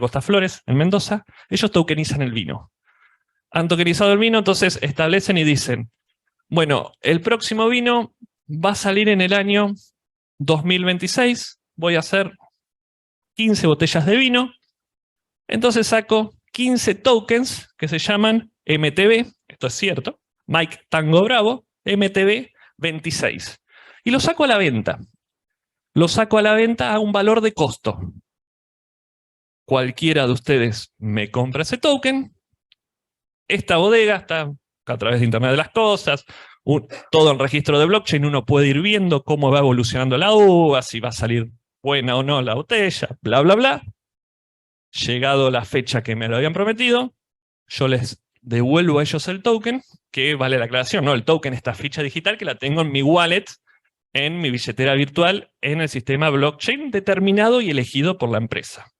Costa Flores, en Mendoza. Ellos tokenizan el vino. Han tokenizado el vino, entonces establecen y dicen, bueno, el próximo vino va a salir en el año 2026, voy a hacer 15 botellas de vino, entonces saco 15 tokens que se llaman MTB, esto es cierto, Mike Tango Bravo, MTB 26. Y lo saco a la venta. Lo saco a la venta a un valor de costo. Cualquiera de ustedes me compra ese token. Esta bodega está a través de Internet de las Cosas, todo en registro de blockchain, uno puede ir viendo cómo va evolucionando la uva, si va a salir buena o no la botella, bla, bla, bla. Llegado la fecha que me lo habían prometido, yo les devuelvo a ellos el token, que vale la aclaración, ¿no? El token, esta ficha digital que la tengo en mi wallet, en mi billetera virtual, en el sistema blockchain determinado y elegido por la empresa.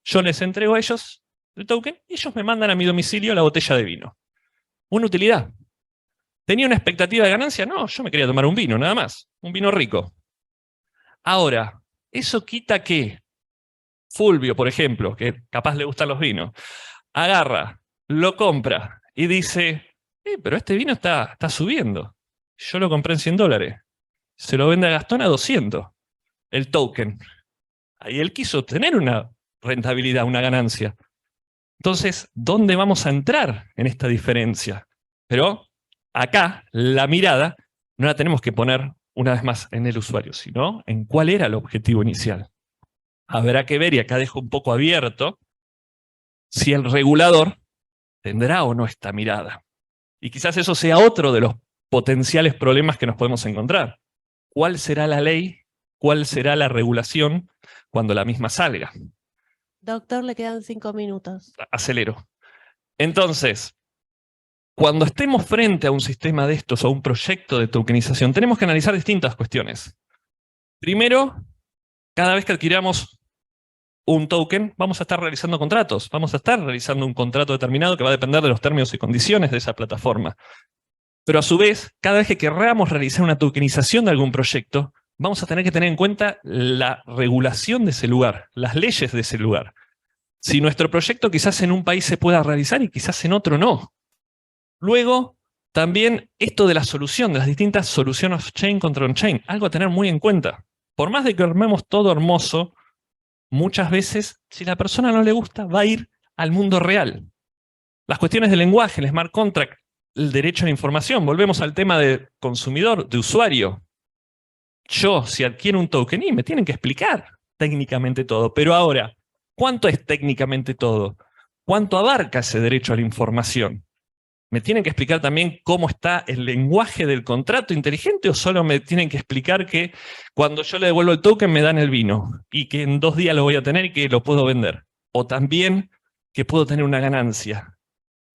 Yo les entrego a ellos el token y ellos me mandan a mi domicilio la botella de vino. Una utilidad. ¿Tenía una expectativa de ganancia? No, yo me quería tomar un vino, nada más. Un vino rico. Ahora, eso quita que Fulvio, por ejemplo, que capaz le gustan los vinos, agarra, lo compra y dice, pero este vino está subiendo. Yo lo compré en $100. Se lo vende a Gastón a 200. El token. Ahí él quiso tener una rentabilidad, una ganancia. Entonces, ¿dónde vamos a entrar en esta diferencia? Pero acá, la mirada, no la tenemos que poner una vez más en el usuario, sino en cuál era el objetivo inicial. Habrá que ver, y acá dejo un poco abierto, si el regulador tendrá o no esta mirada. Y quizás eso sea otro de los potenciales problemas que nos podemos encontrar. ¿Cuál será la ley? ¿Cuál será la regulación cuando la misma salga? Doctor, le quedan 5 minutos. Acelero. Entonces, cuando estemos frente a un sistema de estos o a un proyecto de tokenización, tenemos que analizar distintas cuestiones. Primero, cada vez que adquiramos un token, vamos a estar realizando contratos. Vamos a estar realizando un contrato determinado que va a depender de los términos y condiciones de esa plataforma. Pero a su vez, cada vez que querramos realizar una tokenización de algún proyecto, vamos a tener que tener en cuenta la regulación de ese lugar, las leyes de ese lugar. Si nuestro proyecto quizás en un país se pueda realizar y quizás en otro no. Luego, también esto de la solución, de las distintas soluciones off-chain contra on-chain, algo a tener muy en cuenta. Por más de que armemos todo hermoso, muchas veces, si la persona no le gusta, va a ir al mundo real. Las cuestiones de lenguaje, el smart contract, el derecho a la información, volvemos al tema de consumidor, de usuario. Yo, si adquiero un token, y me tienen que explicar técnicamente todo. Pero ahora, ¿cuánto es técnicamente todo? ¿Cuánto abarca ese derecho a la información? ¿Me tienen que explicar también cómo está el lenguaje del contrato inteligente o solo me tienen que explicar que cuando yo le devuelvo el token me dan el vino y que en 2 días lo voy a tener y que lo puedo vender? O también que puedo tener una ganancia.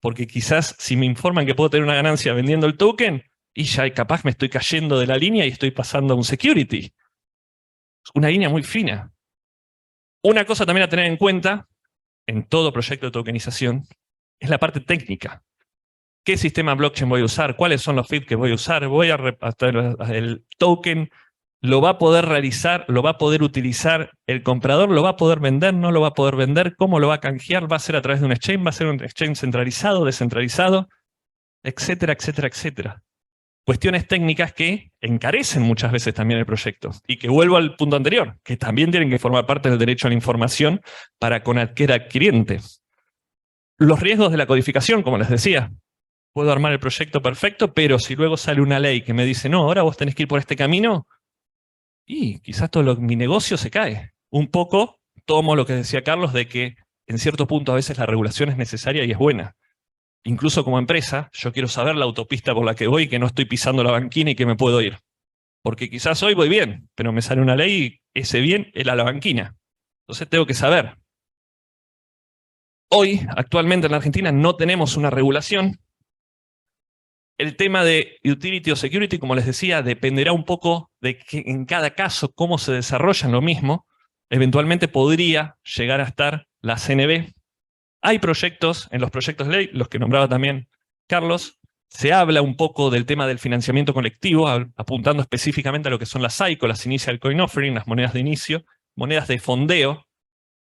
Porque quizás si me informan que puedo tener una ganancia vendiendo el token, y ya capaz me estoy cayendo de la línea y estoy pasando a un security. Una línea muy fina. Una cosa también a tener en cuenta en todo proyecto de tokenización es la parte técnica. ¿Qué sistema blockchain voy a usar? ¿Cuáles son los feeds que voy a usar? ¿Voy a el token? ¿Lo va a poder realizar? ¿Lo va a poder utilizar el comprador? ¿Lo va a poder vender? ¿No lo va a poder vender? ¿Cómo lo va a canjear? ¿Va a ser a través de un exchange? ¿Va a ser un exchange centralizado, descentralizado? Etcétera, etcétera, etcétera. cuestiones técnicas que encarecen muchas veces también el proyecto. Y que vuelvo al punto anterior, que también tienen que formar parte del derecho a la información para con aquel adquiriente. Los riesgos de la codificación, como les decía. Puedo armar el proyecto perfecto, pero si luego sale una ley que me dice, no, ahora vos tenés que ir por este camino, y quizás mi negocio se cae. Un poco tomo lo que decía Carlos de que en cierto punto a veces la regulación es necesaria y es buena. Incluso como empresa, yo quiero saber la autopista por la que voy y que no estoy pisando la banquina y que me puedo ir. Porque quizás hoy voy bien, pero me sale una ley y ese bien era la banquina. Entonces tengo que saber. Hoy, actualmente en la Argentina, no tenemos una regulación. El tema de utility o security, como les decía, dependerá un poco de que en cada caso cómo se desarrollan lo mismo. Eventualmente podría llegar a estar la CNB. Hay proyectos, en los proyectos de ley, los que nombraba también Carlos, se habla un poco del tema del financiamiento colectivo, apuntando específicamente a lo que son las ICO, las Initial Coin Offering, las monedas de inicio, monedas de fondeo.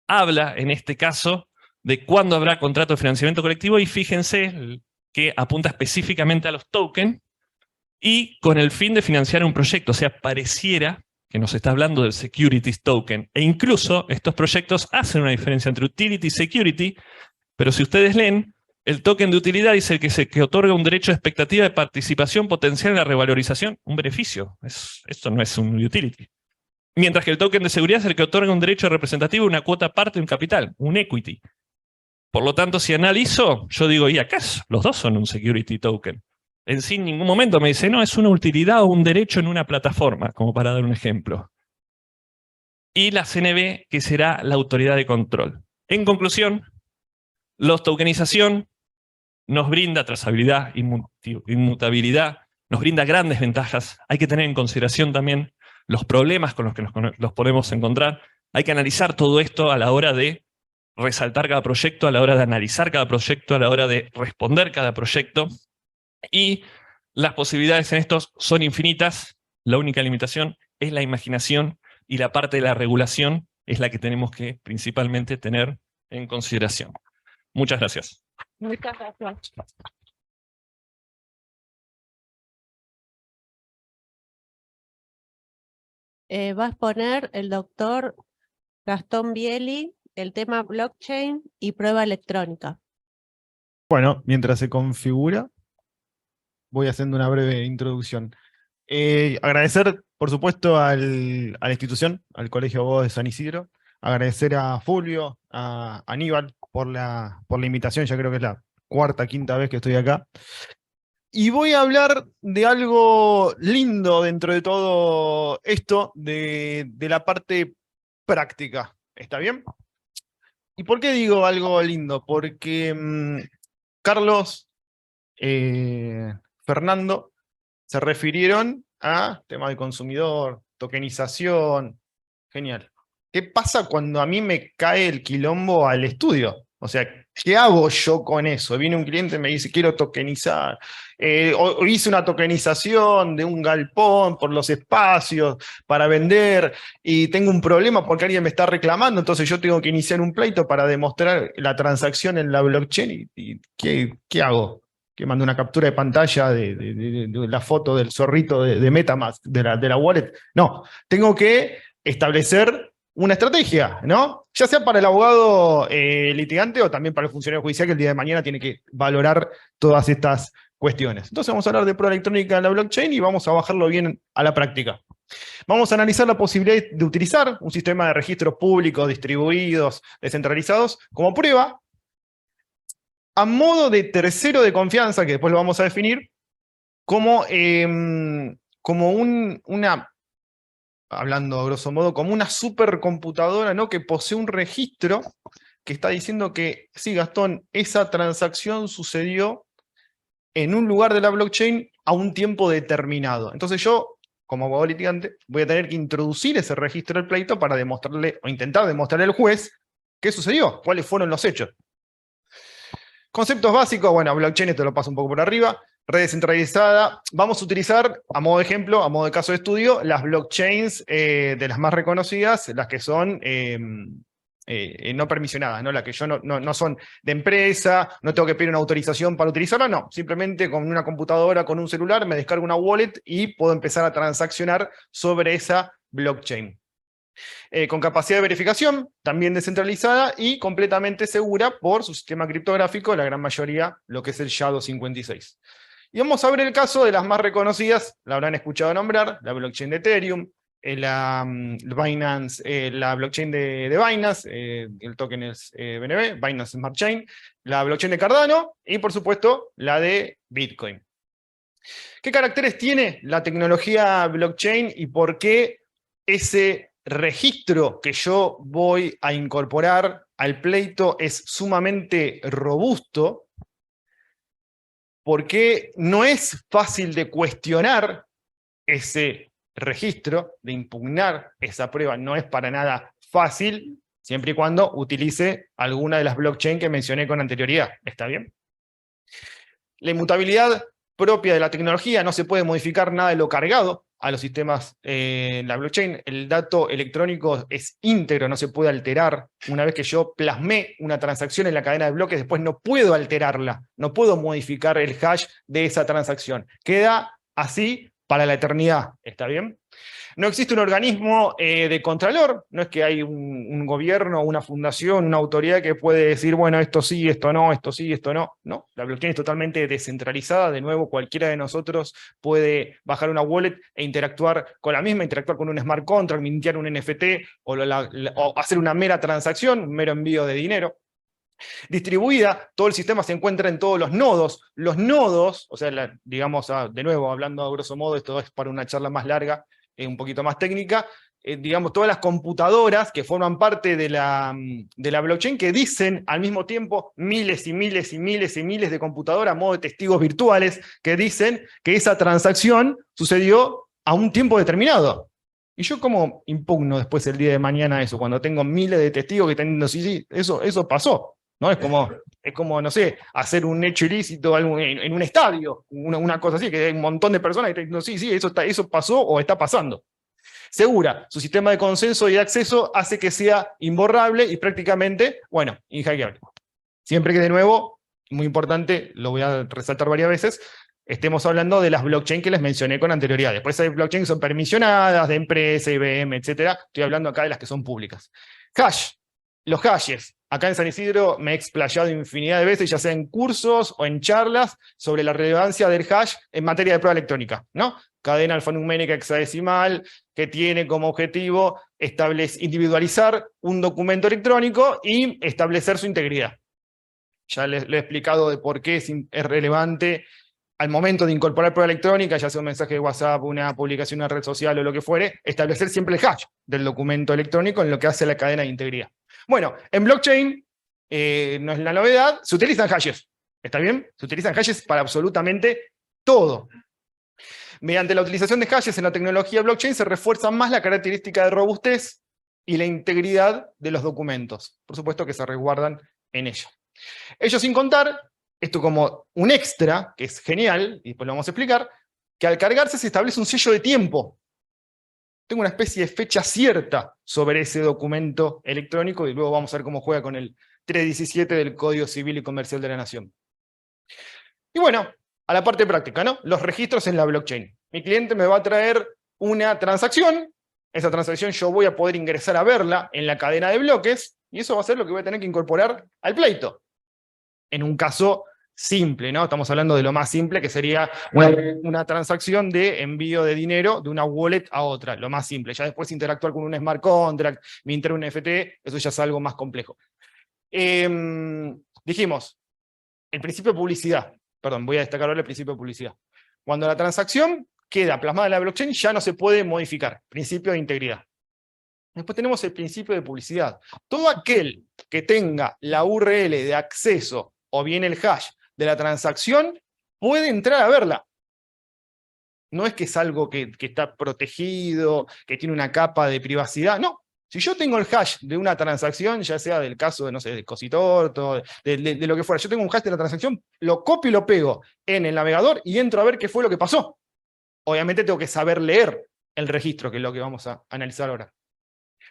Habla, en este caso, de cuándo habrá contrato de financiamiento colectivo y fíjense que apunta específicamente a los tokens y con el fin de financiar un proyecto. O sea, pareciera que nos está hablando del securities token. E incluso estos proyectos hacen una diferencia entre utility y security, pero si ustedes leen, el token de utilidad dice el que otorga un derecho de expectativa de participación potencial en la revalorización, un beneficio. Esto no es un utility. Mientras que el token de seguridad es el que otorga un derecho representativo, una cuota parte de un capital, un equity. Por lo tanto, si analizo, yo digo, ¿y acaso? Los dos son un security token. En sí, en ningún momento me dice, no, es una utilidad o un derecho en una plataforma, como para dar un ejemplo. Y la CNB, que será la autoridad de control. En conclusión, la tokenización nos brinda trazabilidad, inmutabilidad, nos brinda grandes ventajas. Hay que tener en consideración también los problemas con los que los podemos encontrar. Hay que analizar todo esto a la hora de resaltar cada proyecto, a la hora de analizar cada proyecto, a la hora de responder cada proyecto. Y las posibilidades en estos son infinitas. La única limitación es la imaginación y la parte de la regulación es la que tenemos que principalmente tener en consideración. Muchas gracias. Muchas gracias. Va a exponer el doctor Gastón Bieli el tema blockchain y prueba electrónica. Bueno, mientras se configura, voy haciendo una breve introducción. Agradecer, por supuesto, a la institución, al Colegio de Abogados de San Isidro. Agradecer a Fulvio, a Aníbal por la invitación, ya creo que es la cuarta, quinta vez que estoy acá. Y voy a hablar de algo lindo dentro de todo esto, de la parte práctica. ¿Está bien? ¿Y por qué digo algo lindo? Porque Carlos, Fernando, se refirieron a tema de consumidor, tokenización. Genial. ¿Qué pasa cuando a mí me cae el quilombo al estudio? O sea, ¿qué hago yo con eso? Viene un cliente y me dice, quiero tokenizar. O hice una tokenización de un galpón por los espacios para vender y tengo un problema porque alguien me está reclamando, entonces yo tengo que iniciar un pleito para demostrar la transacción en la blockchain. ¿Y qué hago? ¿Que mando una captura de pantalla de la foto del zorrito de MetaMask, de la wallet? No, tengo que establecer una estrategia, ¿no? Ya sea para el abogado litigante o también para el funcionario judicial que el día de mañana tiene que valorar todas estas cuestiones. Entonces vamos a hablar de prueba electrónica en la blockchain y vamos a bajarlo bien a la práctica. Vamos a analizar la posibilidad de utilizar un sistema de registros públicos, distribuidos, descentralizados, como prueba, a modo de tercero de confianza, que después lo vamos a definir, como una, hablando a grosso modo, como una supercomputadora, ¿no? Que posee un registro que está diciendo que, sí, Gastón, esa transacción sucedió en un lugar de la blockchain a un tiempo determinado. Entonces yo, como abogado litigante, voy a tener que introducir ese registro del pleito para demostrarle, o intentar demostrarle al juez qué sucedió, cuáles fueron los hechos. Conceptos básicos, bueno, blockchain, esto lo paso un poco por arriba. Red descentralizada, vamos a utilizar, a modo de ejemplo, a modo de caso de estudio, las blockchains de las más reconocidas, las que son no permisionadas, ¿no? Las que yo no son de empresa, no tengo que pedir una autorización para utilizarla, no. Simplemente con una computadora, con un celular, me descargo una wallet y puedo empezar a transaccionar sobre esa blockchain. Con capacidad de verificación, también descentralizada y completamente segura por su sistema criptográfico, la gran mayoría lo que es el SHA-256. Y vamos a ver el caso de las más reconocidas, la habrán escuchado nombrar, la blockchain de Ethereum, la Binance, la blockchain de Binance, el token es BNB, Binance Smart Chain, la blockchain de Cardano y por supuesto la de Bitcoin. ¿Qué caracteres tiene la tecnología blockchain y por qué ese registro que yo voy a incorporar al pleito es sumamente robusto? Porque no es fácil de cuestionar ese registro, de impugnar esa prueba, no es para nada fácil, siempre y cuando utilice alguna de las blockchain que mencioné con anterioridad. ¿Está bien? La inmutabilidad propia de la tecnología, no se puede modificar nada de lo cargado a los sistemas en la blockchain. El dato electrónico es íntegro, no se puede alterar. Una vez que yo plasmé una transacción en la cadena de bloques, después no puedo alterarla, no puedo modificar el hash de esa transacción. Queda así para la eternidad. ¿Está bien? No existe un organismo de contralor, no es que hay un gobierno, una fundación, una autoridad que puede decir, bueno, esto sí, esto no, esto sí, esto no. No, la blockchain es totalmente descentralizada, de nuevo, cualquiera de nosotros puede bajar una wallet e interactuar con la misma, interactuar con un smart contract, mintear un NFT o hacer una mera transacción, un mero envío de dinero. Distribuida, todo el sistema se encuentra en todos los nodos. Los nodos, o sea, digamos, de nuevo, hablando a grosso modo, esto es para una charla más larga, un poquito más técnica, digamos, todas las computadoras que forman parte de la blockchain que dicen al mismo tiempo miles y miles y miles y miles de computadoras a modo de testigos virtuales que dicen que esa transacción sucedió a un tiempo determinado. Y yo como impugno después el día de mañana eso, cuando tengo miles de testigos que están diciendo, sí, eso pasó. ¿No? Es como, no sé, hacer un hecho ilícito en un estadio, una cosa así, que hay un montón de personas que dicen, sí, eso pasó o está pasando. Segura, su sistema de consenso y de acceso hace que sea imborrable y prácticamente, bueno, inhackeable. Siempre que de nuevo, muy importante, lo voy a resaltar varias veces, estemos hablando de las blockchain que les mencioné con anterioridad. Después hay blockchain que son permisionadas, de empresa, IBM, etc. Estoy hablando acá de las que son públicas. Hash. Los hashes. Acá en San Isidro me he explayado infinidad de veces, ya sea en cursos o en charlas, sobre la relevancia del hash en materia de prueba electrónica, ¿no? Cadena alfanumérica hexadecimal que tiene como objetivo individualizar un documento electrónico y establecer su integridad. Ya les he explicado de por qué es relevante al momento de incorporar prueba electrónica, ya sea un mensaje de WhatsApp, una publicación en una red social o lo que fuere, establecer siempre el hash del documento electrónico en lo que hace la cadena de integridad. Bueno, en blockchain, no es la novedad, se utilizan hashes. ¿Está bien? Se utilizan hashes para absolutamente todo. Mediante la utilización de hashes en la tecnología blockchain se refuerza más la característica de robustez y la integridad de los documentos. Por supuesto que se resguardan en ello. Ello sin contar, esto como un extra, que es genial, y después lo vamos a explicar, que al cargarse se establece un sello de tiempo. Tengo una especie de fecha cierta sobre ese documento electrónico y luego vamos a ver cómo juega con el 317 del Código Civil y Comercial de la Nación. Y bueno, a la parte práctica, ¿no? Los registros en la blockchain. Mi cliente me va a traer una transacción, esa transacción yo voy a poder ingresar a verla en la cadena de bloques, y eso va a ser lo que voy a tener que incorporar al pleito. En un caso simple, ¿no? Estamos hablando de lo más simple, que sería una transacción de envío de dinero de una wallet a otra, lo más simple. Ya después interactuar con un smart contract, mintar un NFT, eso ya es algo más complejo. Dijimos, el principio de publicidad. Perdón, voy a destacar ahora el principio de publicidad. Cuando la transacción queda plasmada en la blockchain, ya no se puede modificar. Principio de integridad. Después tenemos el principio de publicidad. Todo aquel que tenga la URL de acceso o bien el hash de la transacción puede entrar a verla. No es que es algo que está protegido, que tiene una capa de privacidad. No. Si yo tengo el hash de una transacción, ya sea del caso de, no sé, de Cositorto, de lo que fuera, yo tengo un hash de la transacción, lo copio y lo pego en el navegador y entro a ver qué fue lo que pasó. Obviamente tengo que saber leer el registro, que es lo que vamos a analizar ahora.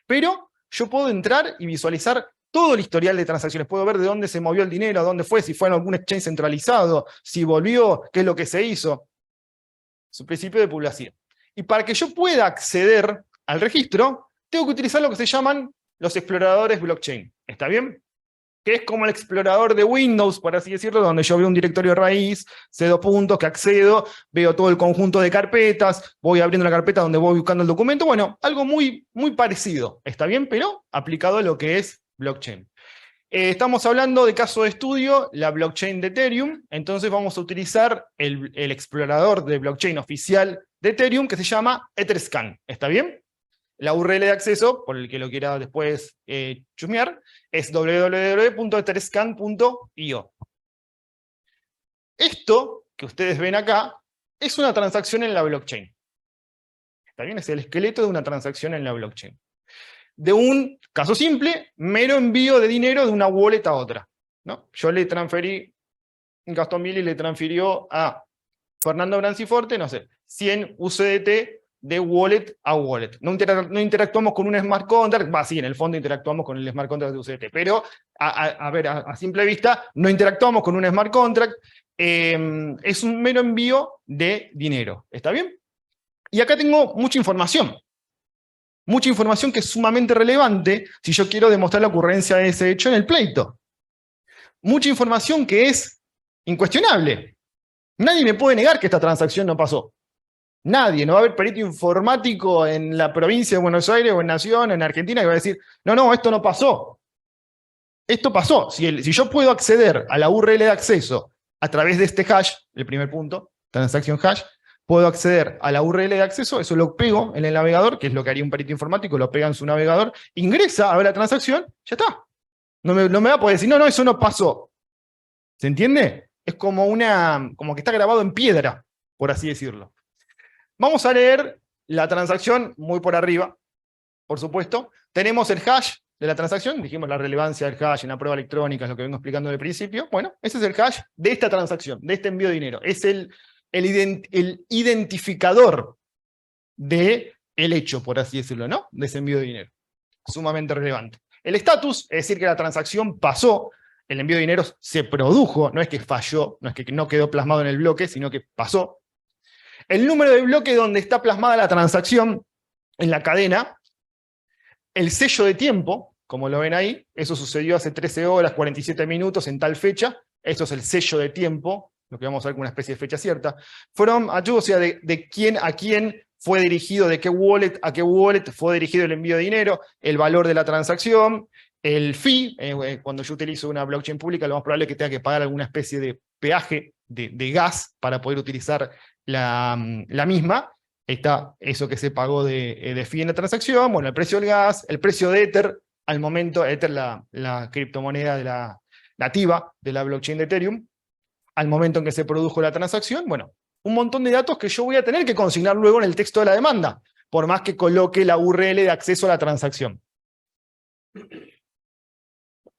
Pero yo puedo entrar y visualizar todo el historial de transacciones. Puedo ver de dónde se movió el dinero, a dónde fue, si fue en algún exchange centralizado, si volvió, qué es lo que se hizo. Es un principio de privacidad. Y para que yo pueda acceder al registro, tengo que utilizar lo que se llaman los exploradores blockchain. ¿Está bien? Que es como el explorador de Windows, por así decirlo, donde yo veo un directorio raíz, sé dos puntos, que accedo, veo todo el conjunto de carpetas, voy abriendo la carpeta donde voy buscando el documento. Bueno, algo muy, muy parecido, ¿está bien? Pero aplicado a lo que es blockchain. Estamos hablando de caso de estudio, la blockchain de Ethereum, entonces vamos a utilizar el explorador de blockchain oficial de Ethereum que se llama Etherscan, ¿está bien? La URL de acceso, por el que lo quiera después chusmear, es www.etherscan.io. Esto que ustedes ven acá es una transacción en la blockchain. ¿Está bien? Es el esqueleto de una transacción en la blockchain. De un caso simple, mero envío de dinero de una wallet a otra, ¿no? Yo le transferí, Gastón Mili le transfirió a Fernando Branciforte, no sé, 100 USDT de wallet a wallet. No interactuamos con un smart contract, sí, en el fondo interactuamos con el smart contract de USDT, pero a simple vista no interactuamos con un smart contract, es un mero envío de dinero, ¿está bien? Y acá tengo mucha información que es sumamente relevante si yo quiero demostrar la ocurrencia de ese hecho en el pleito. Mucha información que es incuestionable. Nadie me puede negar que esta transacción no pasó. Nadie, no va a haber perito informático en la provincia de Buenos Aires o en Nación, en Argentina, que va a decir, no, esto no pasó. Esto pasó. Si yo puedo acceder a la URL de acceso a través de este hash, el primer punto, transacción hash, puedo acceder a la URL de acceso, eso lo pego en el navegador, que es lo que haría un perito informático, lo pega en su navegador, ingresa a ver la transacción, ya está. No me va a poder decir, no, eso no pasó. ¿Se entiende? Es como que está grabado en piedra, por así decirlo. Vamos a leer la transacción muy por arriba, por supuesto. Tenemos el hash de la transacción, dijimos la relevancia del hash en la prueba electrónica, es lo que vengo explicando desde el principio. Bueno, ese es el hash de esta transacción, de este envío de dinero. Es el identificador del hecho, por así decirlo, ¿no? De ese envío de dinero. Sumamente relevante. El estatus, es decir, que la transacción pasó, el envío de dinero se produjo, no es que falló, no es que no quedó plasmado en el bloque, sino que pasó. El número de bloque donde está plasmada la transacción en la cadena, el sello de tiempo, como lo ven ahí, eso sucedió hace 13 horas, 47 minutos en tal fecha, eso es el sello de tiempo, lo que vamos a ver como una especie de fecha cierta, from a to, o sea, de quién a quién fue dirigido, de qué wallet a qué wallet fue dirigido el envío de dinero, el valor de la transacción, el fee, cuando yo utilizo una blockchain pública, lo más probable es que tenga que pagar alguna especie de peaje de gas para poder utilizar la misma. Está eso que se pagó de fee en la transacción, bueno, el precio del gas, el precio de Ether, al momento, Ether la criptomoneda nativa de la blockchain de Ethereum, al momento en que se produjo la transacción, bueno, un montón de datos que yo voy a tener que consignar luego en el texto de la demanda, por más que coloque la URL de acceso a la transacción.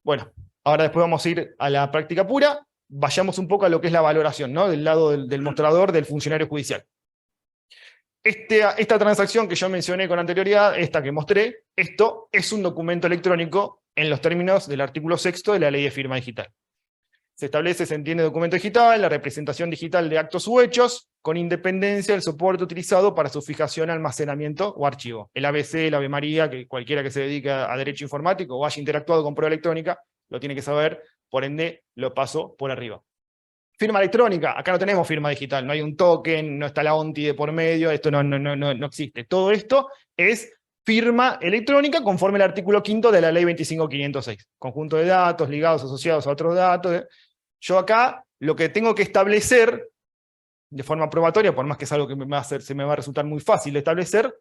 Bueno, ahora después vamos a ir a la práctica pura, vayamos un poco a lo que es la valoración, ¿no? Del lado del mostrador del funcionario judicial. Esta transacción que yo mencioné con anterioridad, esta que mostré, esto es un documento electrónico en los términos del artículo 6º de la Ley de Firma Digital. Se establece, se entiende documento digital, la representación digital de actos u hechos, con independencia del soporte utilizado para su fijación, almacenamiento o archivo. El ABC, el Ave María, que cualquiera que se dedique a derecho informático o haya interactuado con prueba electrónica, lo tiene que saber, por ende lo paso por arriba. Firma electrónica, acá no tenemos firma digital, no hay un token, no está la ONTI de por medio, esto no existe. Todo esto es firma electrónica conforme al artículo 5º de la Ley 25.506. Conjunto de datos ligados, asociados a otros datos. Yo acá lo que tengo que establecer de forma probatoria, por más que es algo que se me va a resultar muy fácil de establecer,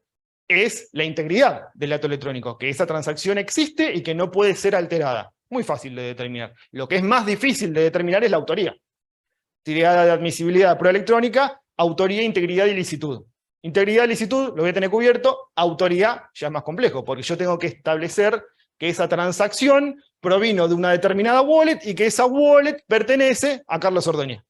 es la integridad del dato electrónico, que esa transacción existe y que no puede ser alterada. Muy fácil de determinar. Lo que es más difícil de determinar es la autoría. Tirada de admisibilidad de prueba electrónica, autoría, integridad y licitud. Integridad y licitud lo voy a tener cubierto, autoría ya es más complejo, porque yo tengo que establecer que esa transacción provino de una determinada wallet y que esa wallet pertenece a Carlos Ordóñez.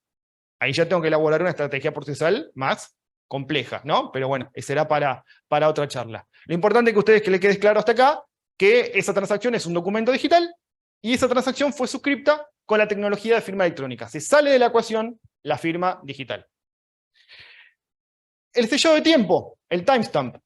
Ahí ya tengo que elaborar una estrategia procesal más compleja, ¿no? Pero bueno, será para otra charla. Lo importante es que a ustedes que les quede claro hasta acá, que esa transacción es un documento digital y esa transacción fue suscripta con la tecnología de firma electrónica. Se sale de la ecuación la firma digital. El sellado de tiempo, el timestamp,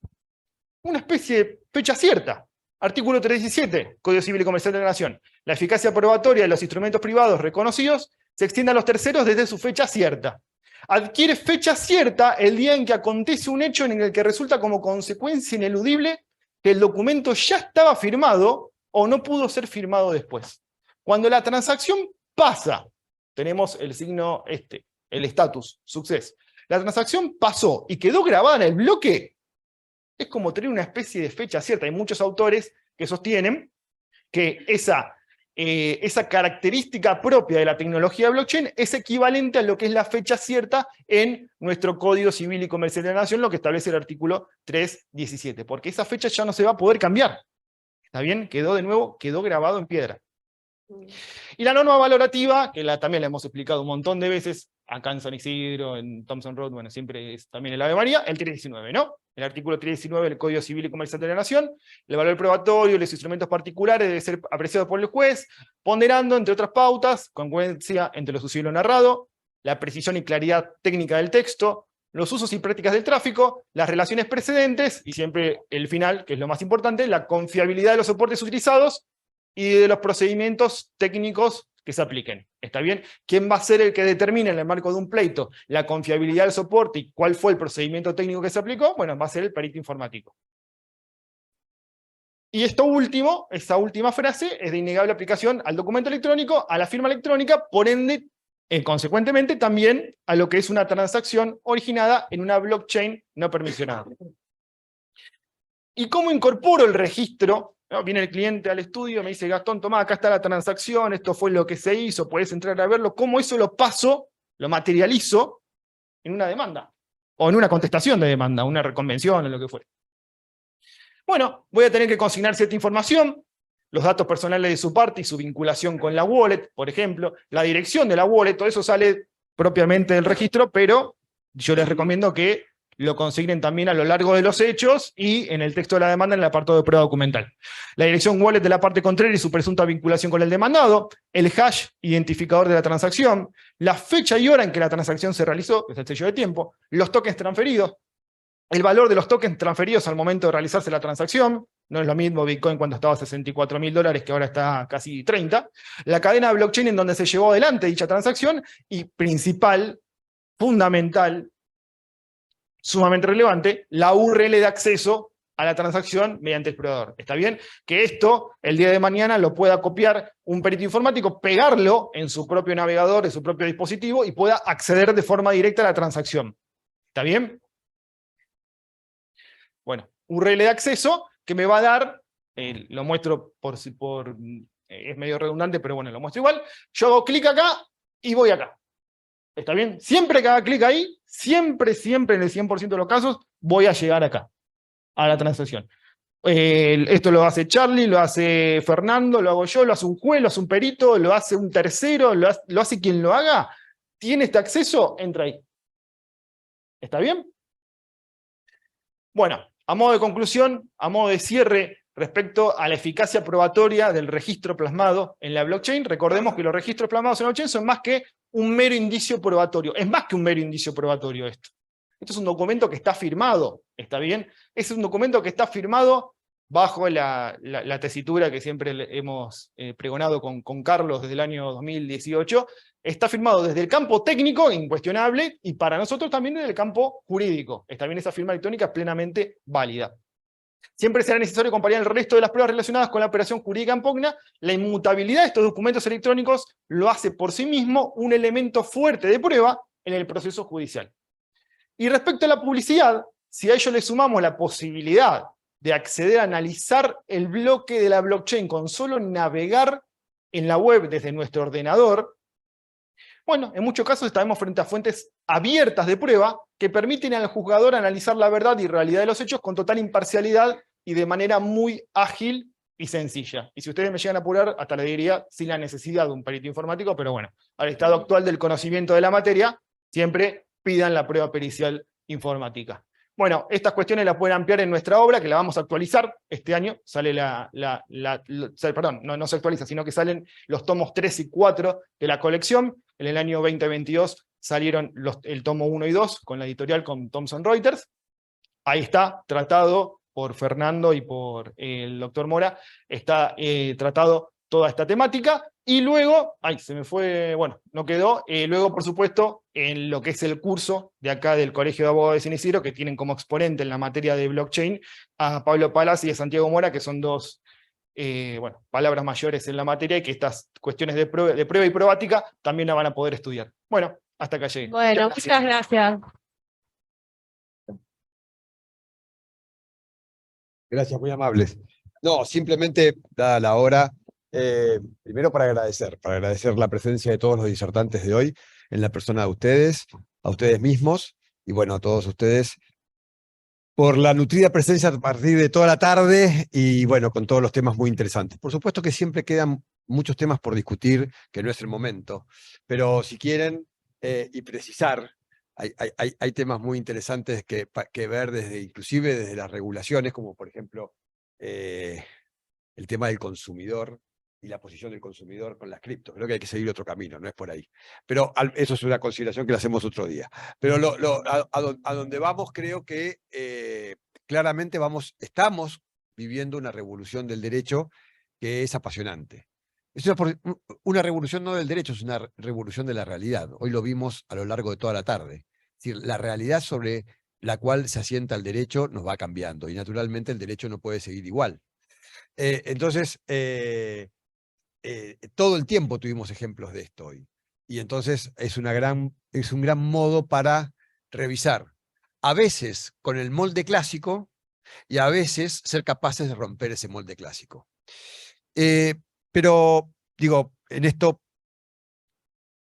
una especie de fecha cierta. Artículo 317, Código Civil y Comercial de la Nación. La eficacia probatoria de los instrumentos privados reconocidos se extiende a los terceros desde su fecha cierta. Adquiere fecha cierta el día en que acontece un hecho en el que resulta como consecuencia ineludible que el documento ya estaba firmado o no pudo ser firmado después. Cuando la transacción pasa, tenemos el signo el status, success. La transacción pasó y quedó grabada en el bloque, es como tener una especie de fecha cierta. Hay muchos autores que sostienen que esa característica propia de la tecnología de blockchain es equivalente a lo que es la fecha cierta en nuestro Código Civil y Comercial de la Nación, lo que establece el artículo 317, porque esa fecha ya no se va a poder cambiar. ¿Está bien? Quedó grabado en piedra. Y la norma valorativa, que también la hemos explicado un montón de veces, acá en San Isidro, en Thompson Road, bueno, siempre es también el Ave María, el 319, ¿no? El artículo 319 del Código Civil y Comercial de la Nación, el valor probatorio, los instrumentos particulares debe ser apreciado por el juez, ponderando, entre otras pautas, congruencia entre lo sucedido y lo narrado, la precisión y claridad técnica del texto, los usos y prácticas del tráfico, las relaciones precedentes, y siempre el final, que es lo más importante, la confiabilidad de los soportes utilizados, y de los procedimientos técnicos que se apliquen. ¿Está bien? ¿Quién va a ser el que determine en el marco de un pleito la confiabilidad del soporte y cuál fue el procedimiento técnico que se aplicó? Bueno, va a ser el perito informático. Y esa última frase es de innegable aplicación al documento electrónico, a la firma electrónica, por ende, consecuentemente, también a lo que es una transacción originada en una blockchain no permisionada. ¿Y cómo incorporo el registro? ¿No? Viene el cliente al estudio, me dice, Gastón, tomá, acá está la transacción, esto fue lo que se hizo, podés entrar a verlo. ¿Cómo eso lo paso, lo materializo en una demanda? O en una contestación de demanda, una reconvención o lo que fuera. Bueno, voy a tener que consignar cierta información, los datos personales de su parte y su vinculación con la wallet, por ejemplo, la dirección de la wallet, todo eso sale propiamente del registro, pero yo les recomiendo que lo consignen también a lo largo de los hechos y en el texto de la demanda en el apartado de prueba documental. La dirección wallet de la parte contraria y su presunta vinculación con el demandado, el hash identificador de la transacción, la fecha y hora en que la transacción se realizó, que es el sello de tiempo, los tokens transferidos, el valor de los tokens transferidos al momento de realizarse la transacción, no es lo mismo Bitcoin cuando estaba a $64.000 que ahora está casi 30, la cadena de blockchain en donde se llevó adelante dicha transacción y principal, fundamental, sumamente relevante, la URL de acceso a la transacción mediante explorador. ¿Está bien? Que esto, el día de mañana, lo pueda copiar un perito informático, pegarlo en su propio navegador, en su propio dispositivo, y pueda acceder de forma directa a la transacción. ¿Está bien? Bueno, URL de acceso que me va a dar, lo muestro es medio redundante, pero bueno, lo muestro igual. Yo hago clic acá y voy acá. ¿Está bien? Siempre que haga clic ahí, siempre en el 100% de los casos, voy a llegar acá, a la transacción. Esto lo hace Charlie, lo hace Fernando, lo hago yo, lo hace un juez, lo hace un perito, lo hace un tercero, lo hace quien lo haga. ¿Tiene este acceso? Entra ahí. ¿Está bien? Bueno, a modo de conclusión, a modo de cierre, respecto a la eficacia probatoria del registro plasmado en la blockchain, recordemos que los registros plasmados en la blockchain son más que un mero indicio probatorio. Es más que un mero indicio probatorio esto. Esto es un documento que está firmado, ¿está bien? Es un documento que está firmado bajo la tesitura que siempre hemos pregonado con Carlos desde el año 2018. Está firmado desde el campo técnico, incuestionable, y para nosotros también desde el campo jurídico. Está bien, esa firma electrónica es plenamente válida. Siempre será necesario comparar el resto de las pruebas relacionadas con la operación jurídica en pugna. La inmutabilidad de estos documentos electrónicos lo hace por sí mismo un elemento fuerte de prueba en el proceso judicial. Y respecto a la publicidad, si a ello le sumamos la posibilidad de acceder a analizar el bloque de la blockchain con solo navegar en la web desde nuestro ordenador, bueno, en muchos casos estaremos frente a fuentes abiertas de prueba que permiten al juzgador analizar la verdad y realidad de los hechos con total imparcialidad y de manera muy ágil y sencilla. Y si ustedes me llegan a apurar, hasta le diría sin la necesidad de un perito informático, pero bueno, al estado actual del conocimiento de la materia, siempre pidan la prueba pericial informática. Bueno, estas cuestiones las pueden ampliar en nuestra obra, que la vamos a actualizar. Este año sale perdón, no se actualiza, sino que salen los tomos 3 y 4 de la colección. En el año 2022 salieron el tomo 1 y 2 con la editorial con Thomson Reuters. Ahí está tratado por Fernando y por el doctor Mora, está tratado toda esta temática, y luego, se me fue, bueno, no quedó, luego por supuesto, en lo que es el curso de acá del Colegio de Abogados de San Isidro, que tienen como exponente en la materia de blockchain a Pablo Palas y a Santiago Mora, que son dos palabras mayores en la materia, y que estas cuestiones de prueba y probática también la van a poder estudiar. Bueno, hasta acá llegué. Bueno, muchas gracias. Gracias, muy amables. No, simplemente, dada la hora, primero para agradecer la presencia de todos los disertantes de hoy, en la persona de ustedes, a ustedes mismos, y bueno, a todos ustedes, por la nutrida presencia a partir de toda la tarde, y bueno, con todos los temas muy interesantes. Por supuesto que siempre quedan muchos temas por discutir, que no es el momento, pero si quieren, y precisar, hay temas muy interesantes que ver inclusive desde las regulaciones, como por ejemplo el tema del consumidor y la posición del consumidor con las criptos. Creo que hay que seguir otro camino, no es por ahí. Pero eso es una consideración que la hacemos otro día. Pero a donde vamos, creo que claramente estamos viviendo una revolución del derecho que es apasionante. Es una revolución no del derecho, es una revolución de la realidad. Hoy lo vimos a lo largo de toda la tarde. Es decir, la realidad sobre la cual se asienta el derecho nos va cambiando, y naturalmente el derecho no puede seguir igual. Entonces, todo el tiempo tuvimos ejemplos de esto hoy. Y entonces es un gran modo para revisar, a veces con el molde clásico, y a veces ser capaces de romper ese molde clásico. Pero, digo, en esto,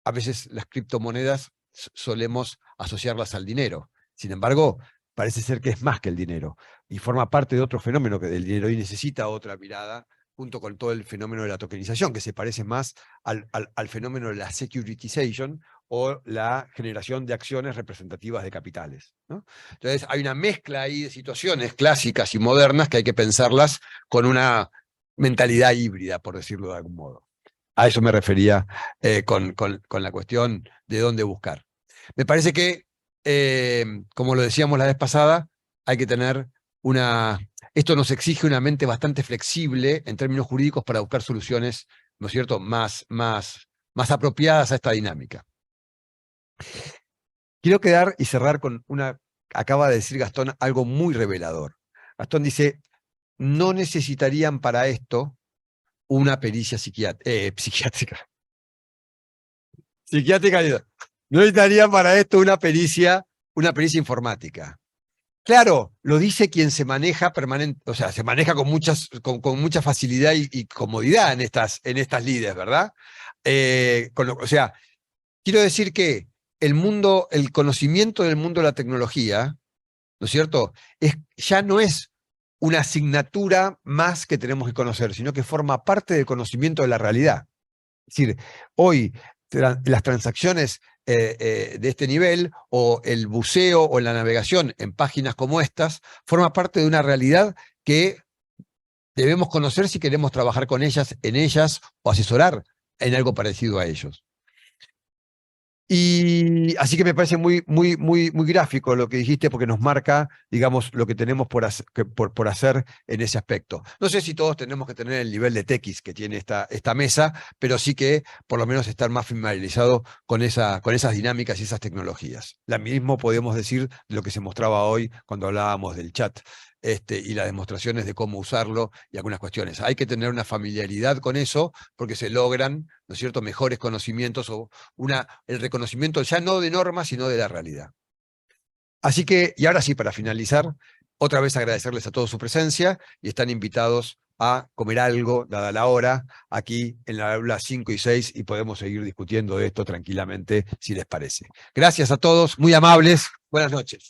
a veces las criptomonedas solemos asociarlas al dinero. Sin embargo, parece ser que es más que el dinero, y forma parte de otro fenómeno que del dinero, y necesita otra mirada, junto con todo el fenómeno de la tokenización, que se parece más al fenómeno de la securitization, o la generación de acciones representativas de capitales, ¿no? Entonces hay una mezcla ahí de situaciones clásicas y modernas que hay que pensarlas con una mentalidad híbrida, por decirlo de algún modo. A eso me refería con la cuestión de dónde buscar. Me parece que, como lo decíamos la vez pasada, hay que tener esto nos exige una mente bastante flexible en términos jurídicos para buscar soluciones, ¿no es cierto?, más apropiadas a esta dinámica. Quiero quedar y cerrar con acaba de decir Gastón algo muy revelador. Gastón dice, no necesitarían para esto una pericia psiquiátrica. No necesitarían para esto una pericia informática. Claro, lo dice quien se maneja se maneja con mucha facilidad y comodidad en estas lides, ¿verdad? Quiero decir que el conocimiento del mundo de la tecnología, ¿no es cierto?, ya no es una asignatura más que tenemos que conocer, sino que forma parte del conocimiento de la realidad. Es decir, hoy las transacciones de este nivel, o el buceo o la navegación en páginas como estas, forma parte de una realidad que debemos conocer si queremos trabajar en ellas, o asesorar en algo parecido a ellos. Y así que me parece muy gráfico lo que dijiste, porque nos marca, digamos, lo que tenemos por hacer en ese aspecto. No sé si todos tenemos que tener el nivel de tequis que tiene esta mesa, pero sí que por lo menos estar más familiarizados con esas dinámicas y esas tecnologías. Lo mismo podemos decir de lo que se mostraba hoy cuando hablábamos del chat. Y las demostraciones de cómo usarlo y algunas cuestiones. Hay que tener una familiaridad con eso, porque se logran, ¿no es cierto?, mejores conocimientos, o el reconocimiento ya no de normas, sino de la realidad. Así que, y ahora sí, para finalizar, otra vez agradecerles a todos su presencia, y están invitados a comer algo, dada la hora, aquí en la aula 5 y 6, y podemos seguir discutiendo de esto tranquilamente, si les parece. Gracias a todos, muy amables, buenas noches.